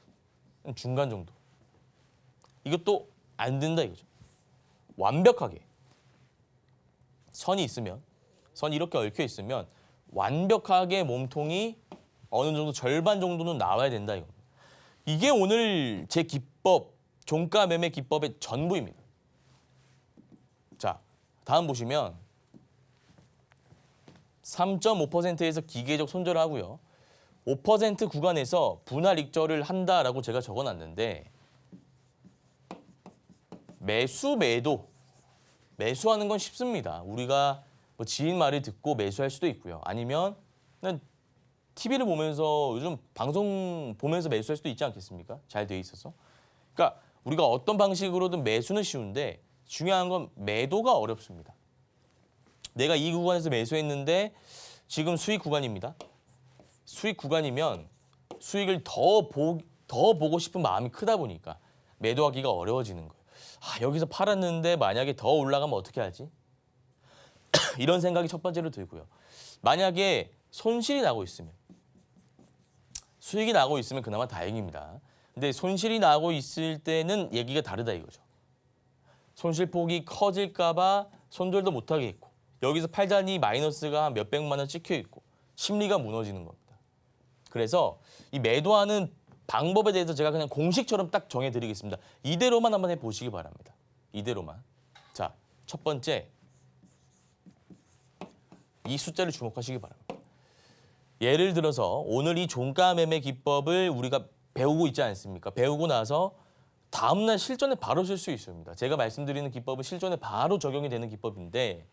중간 정도. 이것도 안 된다 이거죠. 완벽하게 선이 있으면, 선이 이렇게 얽혀 있으면 완벽하게 몸통이 어느 정도 절반 정도는 나와야 된다 이겁니다. 이게 오늘 제 기법, 종가 매매 기법의 전부입니다. 자, 다음 보시면 3.5%에서 기계적 손절을 하고요. 5% 구간에서 분할 익절을 한다라고 제가 적어놨는데 매수하는 건 쉽습니다. 우리가 뭐 지인 말을 듣고 매수할 수도 있고요. 아니면 그냥 TV를 보면서 요즘 방송 보면서 매수할 수도 있지 않겠습니까? 잘 돼 있어서. 그러니까 우리가 어떤 방식으로든 매수는 쉬운데 중요한 건 매도가 어렵습니다. 내가 이 구간에서 매수했는데 지금 수익 구간입니다. 수익 구간이면 수익을 더 보고 싶은 마음이 크다 보니까 매도하기가 어려워지는 거예요. 여기서 팔았는데 만약에 더 올라가면 어떻게 하지? 이런 생각이 첫 번째로 들고요. 만약에 손실이 나고 있으면, 수익이 나고 있으면 그나마 다행입니다. 근데 손실이 나고 있을 때는 얘기가 다르다 이거죠. 손실폭이 커질까 봐 손절도 못하게 있고 여기서 팔자니 마이너스가 한 몇백만 원 찍혀 있고 심리가 무너지는 겁니다. 그래서 이 매도하는 방법에 대해서 제가 그냥 공식처럼 딱 정해드리겠습니다. 이대로만 한번 해보시기 바랍니다. 이대로만. 자, 첫 번째, 이 숫자를 주목하시기 바랍니다. 예를 들어서 오늘 이 종가 매매 기법을 우리가 배우고 있지 않습니까? 배우고 나서 다음날 실전에 바로 쓸 수 있습니다. 제가 말씀드리는 기법은 실전에 바로 적용이 되는 기법인데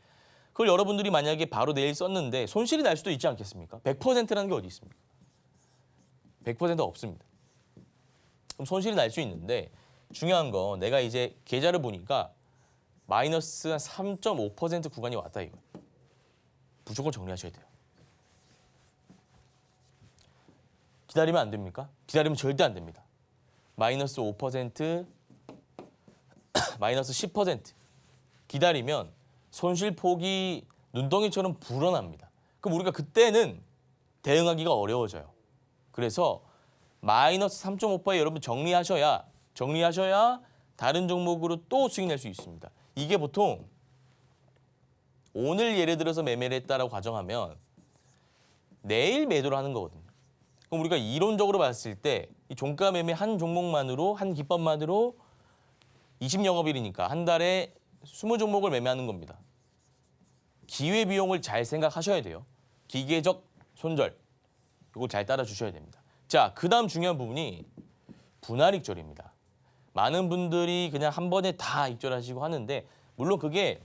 그걸 여러분들이 만약에 바로 내일 썼는데 손실이 날 수도 있지 않겠습니까? 100%라는 게 어디 있습니까? 100% 없습니다. 그럼 손실이 날 수 있는데 중요한 건 내가 이제 계좌를 보니까 마이너스 3.5% 구간이 왔다 이거. 무조건 정리하셔야 돼요. 기다리면 안 됩니까? 기다리면 절대 안 됩니다. 마이너스 5%, 마이너스 10% 기다리면 손실폭이 눈덩이처럼 불어납니다. 그럼 우리가 그때는 대응하기가 어려워져요. 그래서 마이너스 3.5%에 여러분 정리하셔야 다른 종목으로 또 수익 낼 수 있습니다. 이게 보통 오늘 예를 들어서 매매를 했다라고 가정하면 내일 매도를 하는 거거든요. 그럼 우리가 이론적으로 봤을 때 이 종가 매매 한 종목만으로, 한 기법만으로 20영업일이니까 한 달에 20종목을 매매하는 겁니다. 기회비용을 잘 생각하셔야 돼요. 기계적 손절, 이걸 잘 따라주셔야 됩니다. 자, 그 다음 중요한 부분이 분할 익절입니다. 많은 분들이 그냥 한 번에 다 익절하시고 하는데 물론 그게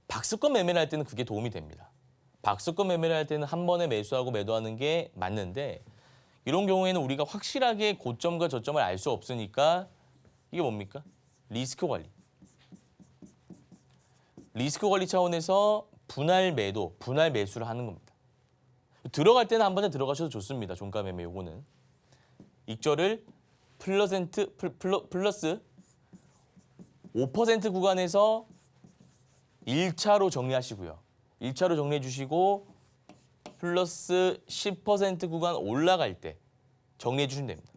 박스권 매매를 할 때는 그게 도움이 됩니다. 박스권 매매를 할 때는 한 번에 매수하고 매도하는 게 맞는데 이런 경우에는 우리가 확실하게 고점과 저점을 알 수 없으니까 이게 뭡니까? 리스크 관리. 리스크 관리 차원에서 분할 매도, 분할 매수를 하는 겁니다. 들어갈 때는 한 번에 들어가셔도 좋습니다. 종가 매매 요거는. 익절을 플러스 5% 구간에서 1차로 정리하시고요. 1차로 정리해 주시고 플러스 10% 구간 올라갈 때 정리해 주시면 됩니다.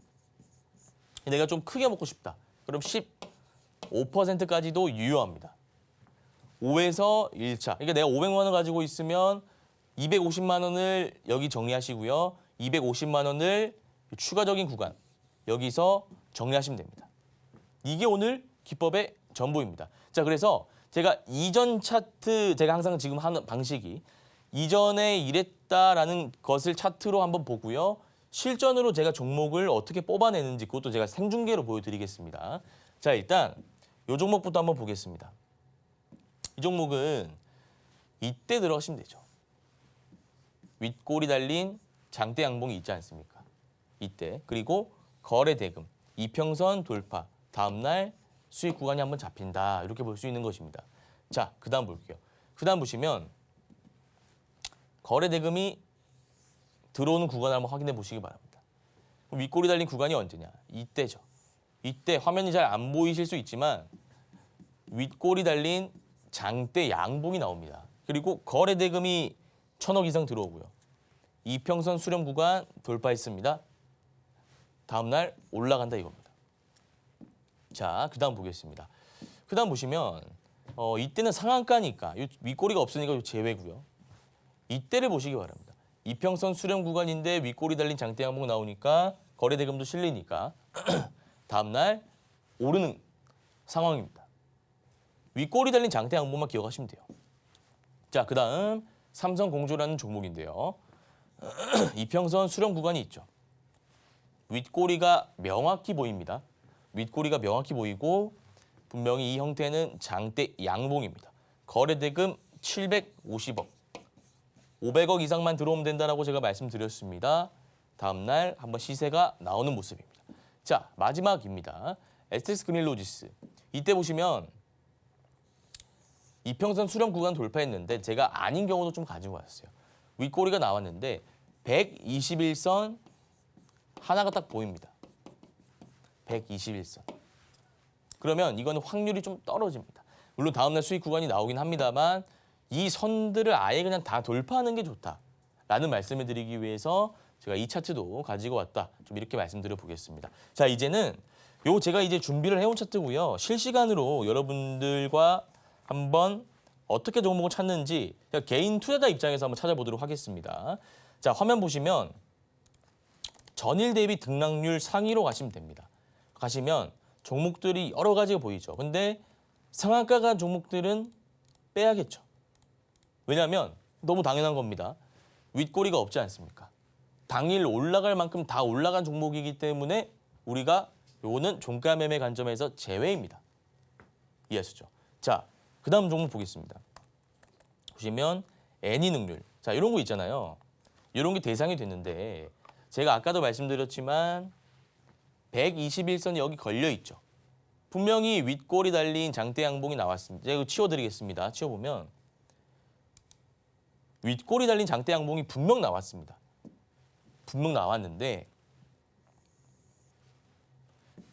내가 좀 크게 먹고 싶다. 그럼 15%까지도 유효합니다. 5에서 1차. 그러니까 내가 500만 원 가지고 있으면 250만 원을 여기 정리하시고요. 250만 원을 추가적인 구간 여기서 정리하시면 됩니다. 이게 오늘 기법의 전부입니다. 자, 그래서 제가 이전 차트 제가 항상 지금 하는 방식이 이전에 이랬다라는 것을 차트로 한번 보고요. 실전으로 제가 종목을 어떻게 뽑아내는지 그것도 제가 생중계로 보여드리겠습니다. 자, 일단 이 종목부터 한번 보겠습니다. 이 종목은 이때 들어가시면 되죠. 윗골이 달린 장대 양봉이 있지 않습니까? 이때. 그리고 거래 대금, 이평선 돌파, 다음날 수익 구간이 한번 잡힌다. 이렇게 볼 수 있는 것입니다. 자, 그 다음 볼게요. 그 다음 보시면 거래 대금이 들어오는 구간을 한번 확인해 보시기 바랍니다. 윗골이 달린 구간이 언제냐? 이때죠. 이때 화면이 잘 안 보이실 수 있지만 윗골이 달린 장대 양봉이 나옵니다. 그리고 거래 대금이 1,000억 이상 들어오고요. 이평선 수렴 구간 돌파했습니다. 다음날 올라간다 이겁니다. 자, 그다음 보겠습니다. 그다음 보시면 이때는 상한가니까 이 윗꼬리가 없으니까 요 제외고요. 이때를 보시기 바랍니다. 이평선 수렴 구간인데 윗꼬리 달린 장대 항목 나오니까 거래 대금도 실리니까 다음 날 오르는 상황입니다. 윗꼬리 달린 장대 항목만 기억하시면 돼요. 자, 그다음 삼성공조라는 종목인데요. 이평선 수렴 구간이 있죠. 윗꼬리가 명확히 보입니다. 윗꼬리가 명확히 보이고 분명히 이 형태는 장대 양봉입니다. 거래대금 750억, 500억 이상만 들어오면 된다라고 제가 말씀드렸습니다. 다음 날 한번 시세가 나오는 모습입니다. 자, 마지막입니다. STX 그린로지스. 이때 보시면 이평선 수렴 구간 돌파했는데 제가 아닌 경우도 좀 가지고 왔어요. 윗꼬리가 나왔는데 121선 하나가 딱 보입니다. 121선. 그러면 이거는 확률이 좀 떨어집니다. 물론 다음날 수익 구간이 나오긴 합니다만 이 선들을 아예 그냥 다 돌파하는 게 좋다라는 말씀을 드리기 위해서 제가 이 차트도 가지고 왔다. 좀 이렇게 말씀드려 보겠습니다. 자, 이제는 요 제가 이제 준비를 해온 차트고요. 실시간으로 여러분들과 한번 어떻게 종목을 찾는지 개인 투자자 입장에서 한번 찾아보도록 하겠습니다. 자, 화면 보시면 전일 대비 등락률 상위로 가시면 됩니다. 가시면 종목들이 여러 가지가 보이죠. 근데 상한가 간 종목들은 빼야겠죠. 왜냐하면 너무 당연한 겁니다. 윗꼬리가 없지 않습니까? 당일 올라갈 만큼 다 올라간 종목이기 때문에 우리가 요거는 종가 매매 관점에서 제외입니다. 이해하시죠? 자, 그 다음 종목 보겠습니다. 보시면 애니 능률. 자, 이런 거 있잖아요. 이런 게 대상이 됐는데 제가 아까도 말씀드렸지만 121선이 여기 걸려 있죠. 분명히 윗꼬리 달린 장대 양봉이 나왔습니다. 제가 이거 치워드리겠습니다. 치워보면 윗꼬리 달린 장대 양봉이 분명 나왔습니다. 분명 나왔는데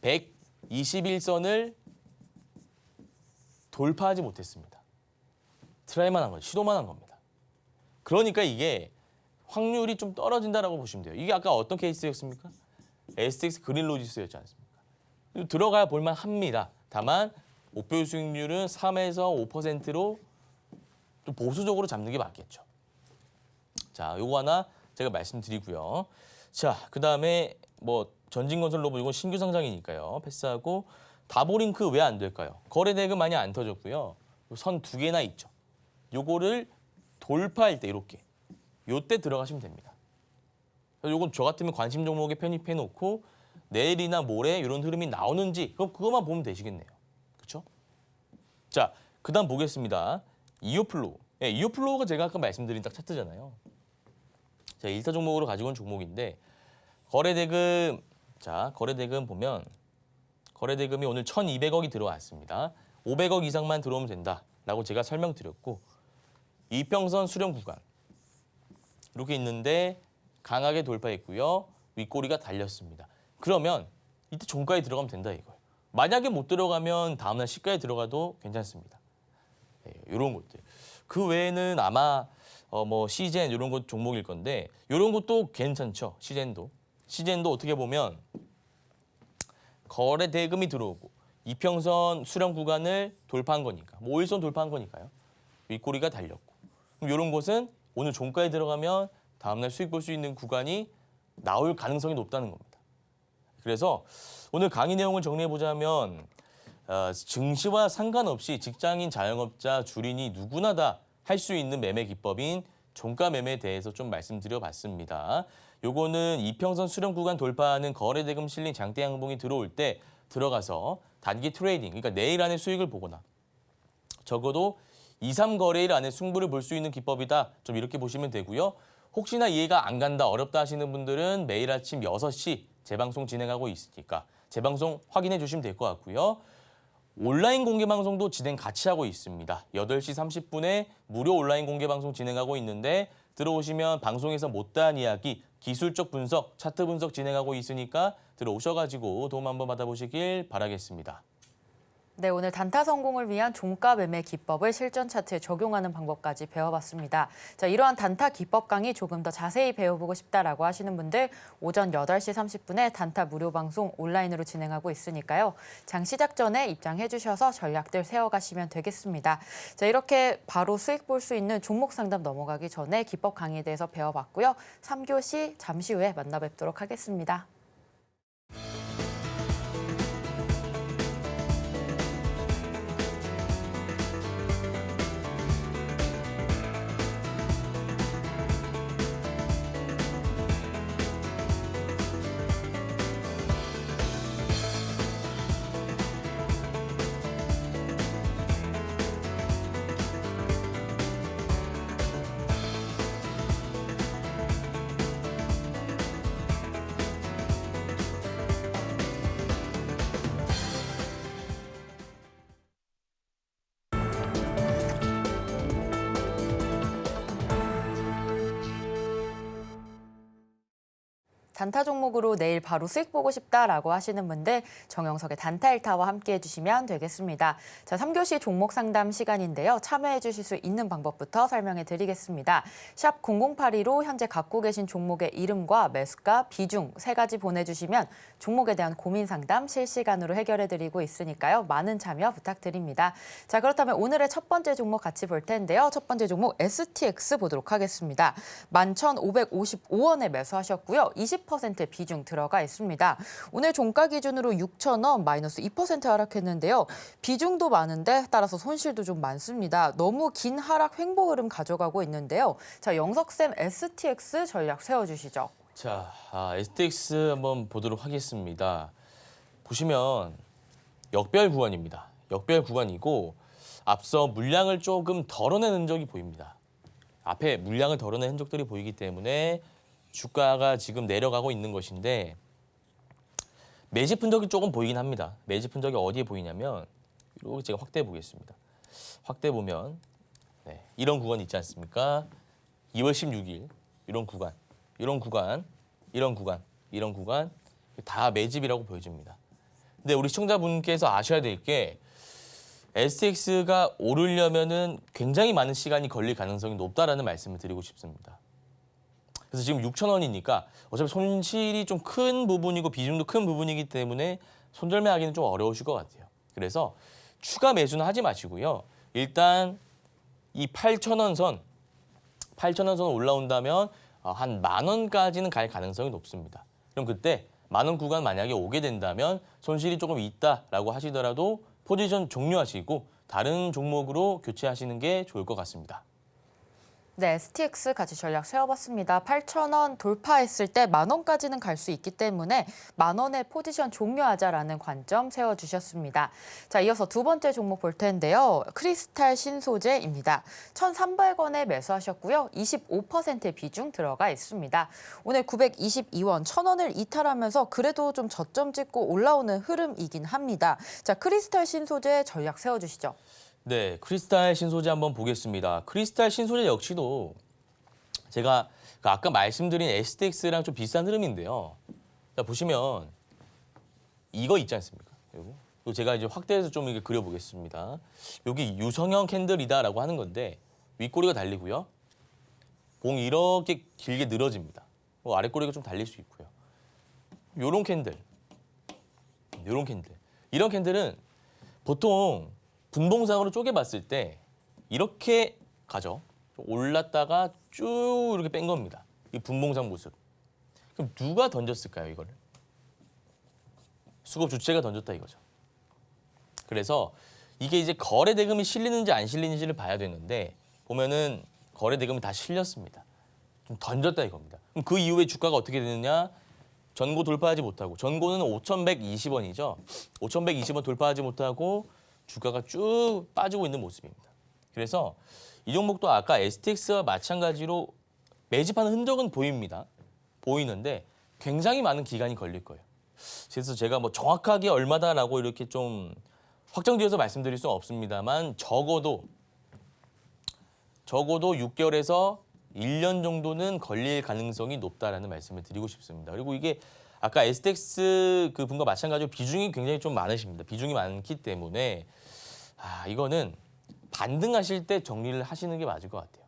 121선을 돌파하지 못했습니다. 트라이만 한 거죠. 시도만 한 겁니다. 그러니까 이게 확률이 좀 떨어진다라고 보시면 돼요. 이게 아까 어떤 케이스였습니까? STX 그린로지스였지 않습니까? 들어가야 볼만 합니다. 다만 목표 수익률은 3에서 5%로 좀 보수적으로 잡는 게 맞겠죠. 자, 요거 하나 제가 말씀드리고요. 자, 그다음에 뭐 전진건설로봇 이건 신규 상장이니까요. 패스하고 다보링크 왜 안 될까요? 거래 대금 많이 안 터졌고요. 선 2개나 있죠. 요거를 돌파할 때 이렇게 요때 들어가시면 됩니다. 요건 저 같으면 관심 종목에 편입해 놓고 내일이나 모레 이런 흐름이 나오는지 그럼 그것만 보면 되시겠네요. 그렇죠? 자, 그다음 보겠습니다. 이오플로우. 예, 이오플로우가 제가 아까 말씀드린 딱 차트잖아요. 자, 1타 종목으로 가지고 온 종목인데 거래대금, 자, 거래대금 보면 거래대금이 오늘 1,200억이 들어왔습니다. 500억 이상만 들어오면 된다라고 제가 설명드렸고 이평선 수렴 구간 이렇게 있는데 강하게 돌파했고요. 윗꼬리가 달렸습니다. 그러면 이때 종가에 들어가면 된다 이거예요. 만약에 못 들어가면 다음날 시가에 들어가도 괜찮습니다. 네, 이런 것들. 그 외에는 아마 뭐 시젠 이런 것 종목일 건데 이런 것도 괜찮죠. 시젠도 어떻게 보면 거래 대금이 들어오고 이평선 수렴 구간을 돌파한 거니까 뭐 5일선 돌파한 거니까요. 윗꼬리가 달렸고 그럼 이런 것은 오늘 종가에 들어가면 다음날 수익 볼 수 있는 구간이 나올 가능성이 높다는 겁니다. 그래서 오늘 강의 내용을 정리해보자면 증시와 상관없이 직장인, 자영업자, 주린이 누구나 다 할 수 있는 매매 기법인 종가 매매에 대해서 좀 말씀드려봤습니다. 요거는 이평선 수렴 구간 돌파하는 거래 대금 실린 장대 양봉이 들어올 때 들어가서 단기 트레이딩, 그러니까 내일 안에 수익을 보거나 적어도 2, 3거래일 안에 승부를 볼 수 있는 기법이다. 좀 이렇게 보시면 되고요. 혹시나 이해가 안 간다, 어렵다 하시는 분들은 매일 아침 6시 재방송 진행하고 있으니까 재방송 확인해 주시면 될 것 같고요. 온라인 공개 방송도 진행 같이 하고 있습니다. 8시 30분에 무료 온라인 공개 방송 진행하고 있는데 들어오시면 방송에서 못다한 이야기, 기술적 분석, 차트 분석 진행하고 있으니까 들어오셔가지고 도움 한번 받아보시길 바라겠습니다.
네, 오늘 단타 성공을 위한 종가 매매 기법을 실전 차트에 적용하는 방법까지 배워봤습니다. 자, 이러한 단타 기법 강의 조금 더 자세히 배워보고 싶다라고 하시는 분들 오전 8시 30분에 단타 무료 방송 온라인으로 진행하고 있으니까요. 장 시작 전에 입장해 주셔서 전략들 세워가시면 되겠습니다. 자, 이렇게 바로 수익 볼 수 있는 종목 상담 넘어가기 전에 기법 강의에 대해서 배워봤고요. 3교시 잠시 후에 만나 뵙도록 하겠습니다. 단타 종목으로 내일 바로 수익 보고 싶다라고 하시는 분들 정영석의 단타 일타와 함께 해주시면 되겠습니다. 자, 3교시 종목 상담 시간인데요. 참여해 주실 수 있는 방법부터 설명해 드리겠습니다. 샵 0082로 현재 갖고 계신 종목의 이름과 매수가, 비중 3가지 보내주시면 종목에 대한 고민 상담 실시간으로 해결해 드리고 있으니까요. 많은 참여 부탁드립니다. 자, 그렇다면 오늘의 첫 번째 종목 같이 볼 텐데요. 첫 번째 종목 STX 보도록 하겠습니다. 11,555원에 매수하셨고요. 20% 비중 들어가 있습니다. 오늘 종가 기준으로 6,000원 마이너스 2% 하락했는데요. 비중도 많은데 따라서 손실도 좀 많습니다. 너무 긴 하락 횡보 흐름 가져가고 있는데요. 자, 영석쌤 STX 전략 세워주시죠.
자, STX 한번 보도록 하겠습니다. 보시면 역별 구간입니다. 역별 구간이고 앞서 물량을 조금 덜어낸 흔적이 보입니다. 앞에 물량을 덜어낸 흔적들이 보이기 때문에 주가가 지금 내려가고 있는 것인데 매집 흔적이 조금 보이긴 합니다. 매집 흔적이 어디에 보이냐면 이렇게 제가 확대해 보겠습니다. 확대해 보면 이런 구간 있지 않습니까? 2월 16일 이런 구간, 이런 구간, 이런 구간, 이런 구간 다 매집이라고 보여집니다. 근데 우리 시청자분께서 아셔야 될 게 STX가 오르려면은 굉장히 많은 시간이 걸릴 가능성이 높다라는 말씀을 드리고 싶습니다. 그래서 지금 6,000원이니까 어차피 손실이 좀 큰 부분이고 비중도 큰 부분이기 때문에 손절매하기는 좀 어려우실 것 같아요. 그래서 추가 매수는 하지 마시고요. 일단 이 8,000원 선 올라온다면 한 10,000원까지는 갈 가능성이 높습니다. 그럼 그때 10,000원 구간 만약에 오게 된다면 손실이 조금 있다라고 하시더라도 포지션 종료하시고 다른 종목으로 교체하시는 게 좋을 것 같습니다.
네, STX 같이 전략 세워봤습니다. 8,000원 돌파했을 때 10,000원까지는 갈 수 있기 때문에 10,000원의 포지션 종료하자라는 관점 세워주셨습니다. 자, 이어서 두 번째 종목 볼 텐데요. 크리스탈 신소재입니다. 1,300원에 매수하셨고요. 25%의 비중 들어가 있습니다. 오늘 922원, 1,000원을 이탈하면서 그래도 좀 저점 찍고 올라오는 흐름이긴 합니다. 자, 크리스탈 신소재 전략 세워주시죠.
네, 크리스탈 신소재 한번 보겠습니다. 크리스탈 신소재 역시도 제가 아까 말씀드린 STX랑 좀 비슷한 흐름인데요. 자, 보시면 이거 있지 않습니까? 이거 제가 이제 확대해서 좀 이렇게 그려보겠습니다. 여기 유성형 캔들이다라고 하는 건데 윗꼬리가 달리고요. 봉이 이렇게 길게 늘어집니다. 아랫꼬리가 좀 달릴 수 있고요. 요런 캔들, 요런 캔들. 이런 캔들은 보통 분봉상으로 쪼개봤을 때 이렇게 가죠. 올랐다가 쭉 이렇게 뺀 겁니다. 이 분봉상 모습. 그럼 누가 던졌을까요, 이거를? 수급 주체가 던졌다 이거죠. 그래서 이게 이제 거래 대금이 실리는지 안 실리는지를 봐야 되는데 보면은 거래 대금이 다 실렸습니다. 좀 던졌다 이겁니다. 그럼 그 이후에 주가가 어떻게 되느냐? 전고 돌파하지 못하고 전고는 5,120원이죠. 5,120원 돌파하지 못하고 주가가 쭉 빠지고 있는 모습입니다. 그래서 이 종목도 아까 STX와 마찬가지로 매집하는 흔적은 보입니다. 보이는데 굉장히 많은 기간이 걸릴 거예요. 그래서 제가 뭐 정확하게 얼마다라고 이렇게 좀 확정지어서 말씀드릴 수는 없습니다만 적어도 6개월에서 1년 정도는 걸릴 가능성이 높다라는 말씀을 드리고 싶습니다. 그리고 이게 아까 STX 그 분과 마찬가지로 비중이 굉장히 좀 많으십니다. 비중이 많기 때문에 이거는 반등하실 때 정리를 하시는 게 맞을 것 같아요.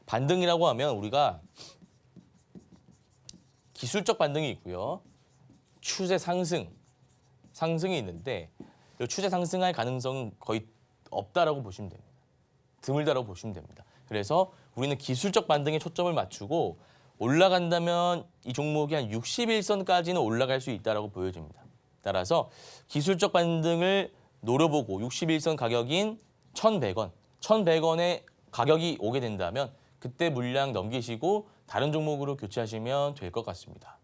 반등이라고 하면 우리가 기술적 반등이 있고요. 추세 상승이 있는데 이 추세 상승할 가능성은 거의 없다라고 보시면 됩니다. 드물다라고 보시면 됩니다. 그래서 우리는 기술적 반등에 초점을 맞추고 올라간다면 이 종목이 한 61선까지는 올라갈 수 있다라고 보여집니다. 따라서 기술적 반등을 노려보고 61선 가격인 1,100원, 1,100원에 가격이 오게 된다면 그때 물량 넘기시고 다른 종목으로 교체하시면 될 것 같습니다.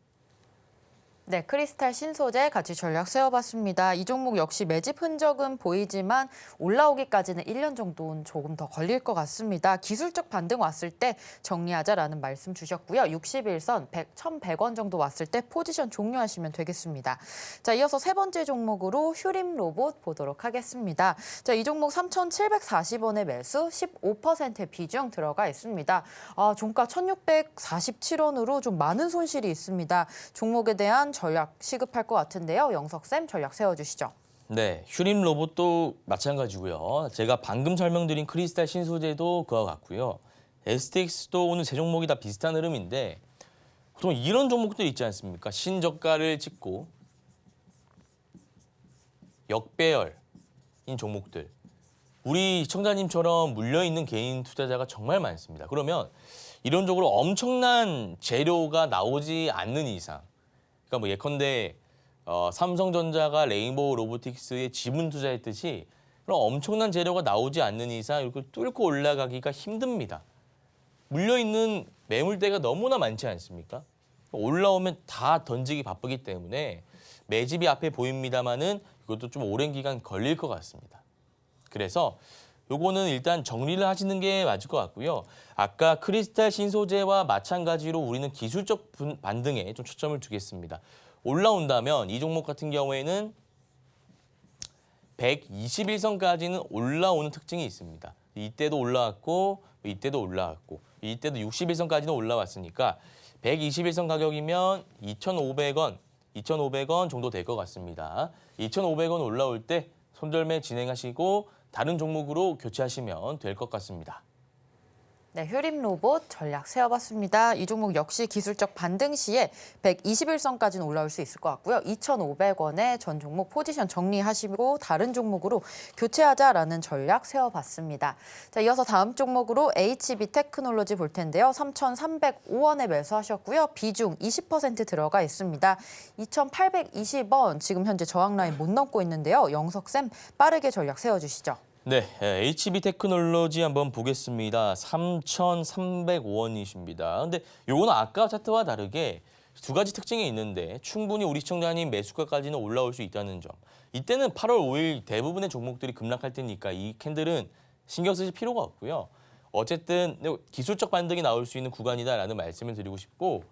네, 크리스탈 신소재 같이 전략 세워봤습니다. 이 종목 역시 매집 흔적은 보이지만 올라오기까지는 1년 정도는 조금 더 걸릴 것 같습니다. 기술적 반등 왔을 때 정리하자라는 말씀 주셨고요. 61선 1,100원 정도 왔을 때 포지션 종료하시면 되겠습니다. 자, 이어서 세 번째 종목으로 휴림 로봇 보도록 하겠습니다. 자, 이 종목 3,740원의 매수 15%의 비중 들어가 있습니다. 종가 1,647원으로 좀 많은 손실이 있습니다. 종목에 대한 전략 시급할 것 같은데요. 영석쌤 전략 세워주시죠.
네, 휴림 로봇도 마찬가지고요. 제가 방금 설명드린 크리스탈 신소재도 그와 같고요. STX도 오늘 세 종목이 다 비슷한 흐름인데 보통 이런 종목들 있지 않습니까? 신저가를 찍고 역배열인 종목들. 우리 시청자님처럼 물려있는 개인 투자자가 정말 많습니다. 그러면 이런 쪽으로 엄청난 재료가 나오지 않는 이상 그러니까 뭐 예컨대 삼성전자가 레인보우 로보틱스에 지분 투자했듯이 그런 엄청난 재료가 나오지 않는 이상 이렇게 뚫고 올라가기가 힘듭니다. 물려있는 매물대가 너무나 많지 않습니까? 올라오면 다 던지기 바쁘기 때문에 매집이 앞에 보입니다만은 이것도 좀 오랜 기간 걸릴 것 같습니다. 그래서 요거는 일단 정리를 하시는 게 맞을 것 같고요. 아까 크리스탈 신소재와 마찬가지로 우리는 기술적 반등에 좀 초점을 두겠습니다. 올라온다면 이 종목 같은 경우에는 121선까지는 올라오는 특징이 있습니다. 이때도 올라왔고 이때도 올라왔고 이때도 61선까지는 올라왔으니까 121선 가격이면 2,500원 정도 될 것 같습니다. 2,500원 올라올 때 손절매 진행하시고 다른 종목으로 교체하시면 될 것 같습니다.
네, 휴림 로봇 전략 세워봤습니다. 이 종목 역시 기술적 반등 시에 121선까지는 올라올 수 있을 것 같고요. 2,500원에 전 종목 포지션 정리하시고 다른 종목으로 교체하자라는 전략 세워봤습니다. 자, 이어서 다음 종목으로 HB 테크놀로지 볼 텐데요. 3,305원에 매수하셨고요. 비중 20% 들어가 있습니다. 2,820원 지금 현재 저항 라인 못 넘고 있는데요. 영석쌤 빠르게 전략 세워주시죠.
네, HB 테크놀로지 한번 보겠습니다. 3,305원이십니다. 근데 요거는 아까 차트와 다르게 두 가지 특징이 있는데 충분히 우리 시청자님 매수가까지는 올라올 수 있다는 점. 이때는 8월 5일 대부분의 종목들이 급락할 테니까 이 캔들은 신경 쓰실 필요가 없고요. 어쨌든 기술적 반등이 나올 수 있는 구간이다라는 말씀을 드리고 싶고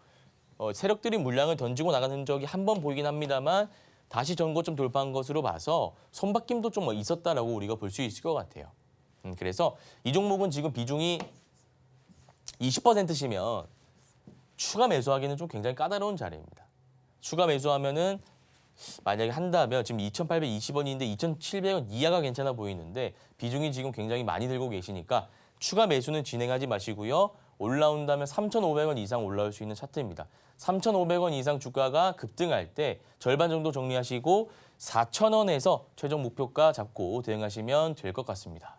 세력들이 물량을 던지고 나간 흔적이 한 번 보이긴 합니다만 다시 전고점 돌파한 것으로 봐서 손바뀜도 좀 있었다라고 우리가 볼 수 있을 것 같아요. 그래서 이 종목은 지금 비중이 20%시면 추가 매수하기는 좀 굉장히 까다로운 자리입니다. 추가 매수하면은 만약에 한다면 지금 2,820원인데 2,700원 이하가 괜찮아 보이는데 비중이 지금 굉장히 많이 들고 계시니까 추가 매수는 진행하지 마시고요. 올라온다면 3,500원 이상 올라올 수 있는 차트입니다. 3,500원 이상 주가가 급등할 때 절반 정도 정리하시고 4,000원에서 최종 목표가 잡고 대응하시면 될 것 같습니다.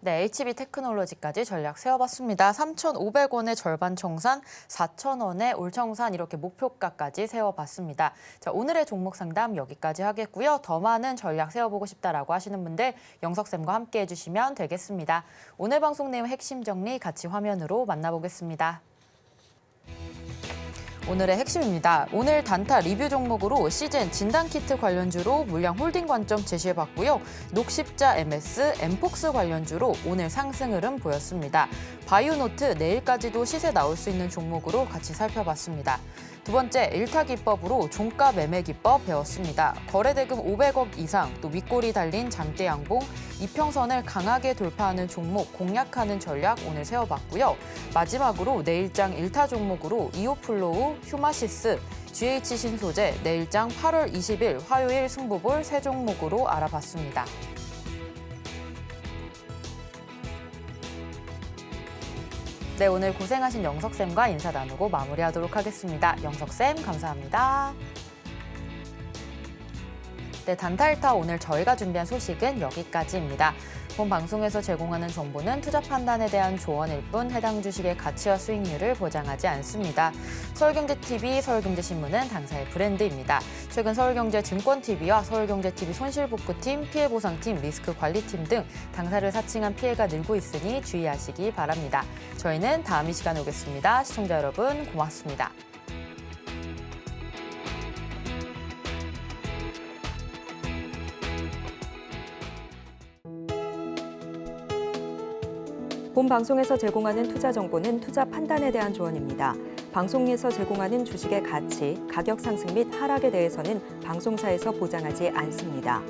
네, HB 테크놀로지까지 전략 세워봤습니다. 3,500원의 절반 청산, 4,000원의 올 청산 이렇게 목표가까지 세워봤습니다. 자, 오늘의 종목 상담 여기까지 하겠고요. 더 많은 전략 세워보고 싶다라고 하시는 분들 영석쌤과 함께 해주시면 되겠습니다. 오늘 방송 내용 핵심 정리 같이 화면으로 만나보겠습니다. 오늘의 핵심입니다. 오늘 단타 리뷰 종목으로 시젠 진단키트 관련주로 물량 홀딩 관점 제시해봤고요. 녹십자 MS, 엠폭스 관련주로 오늘 상승 흐름 보였습니다. 바이오노트 내일까지도 시세 나올 수 있는 종목으로 같이 살펴봤습니다. 두 번째, 일타 기법으로 종가 매매 기법 배웠습니다. 거래대금 500억 이상, 또 윗골이 달린 장대 양봉, 이평선을 강하게 돌파하는 종목 공략하는 전략 오늘 세워봤고요. 마지막으로 내일장 일타 종목으로 이오플로우, 휴마시스, GH 신소재, 내일장 8월 20일 화요일 승부볼 세 종목으로 알아봤습니다. 네, 오늘 고생하신 영석쌤과 인사 나누고 마무리하도록 하겠습니다. 영석쌤, 감사합니다. 네, 단타일타 오늘 저희가 준비한 소식은 여기까지입니다. 본 방송에서 제공하는 정보는 투자 판단에 대한 조언일 뿐 해당 주식의 가치와 수익률을 보장하지 않습니다. 서울경제TV, 서울경제신문은 당사의 브랜드입니다. 최근 서울경제증권TV와 서울경제TV 손실복구팀, 피해보상팀, 리스크관리팀 등 당사를 사칭한 피해가 늘고 있으니 주의하시기 바랍니다. 저희는 다음 이 시간에 오겠습니다. 시청자 여러분, 고맙습니다.
본 방송에서 제공하는 투자 정보는 투자 판단에 대한 조언입니다. 방송에서 제공하는 주식의 가치, 가격 상승 및 하락에 대해서는 방송사에서 보장하지 않습니다.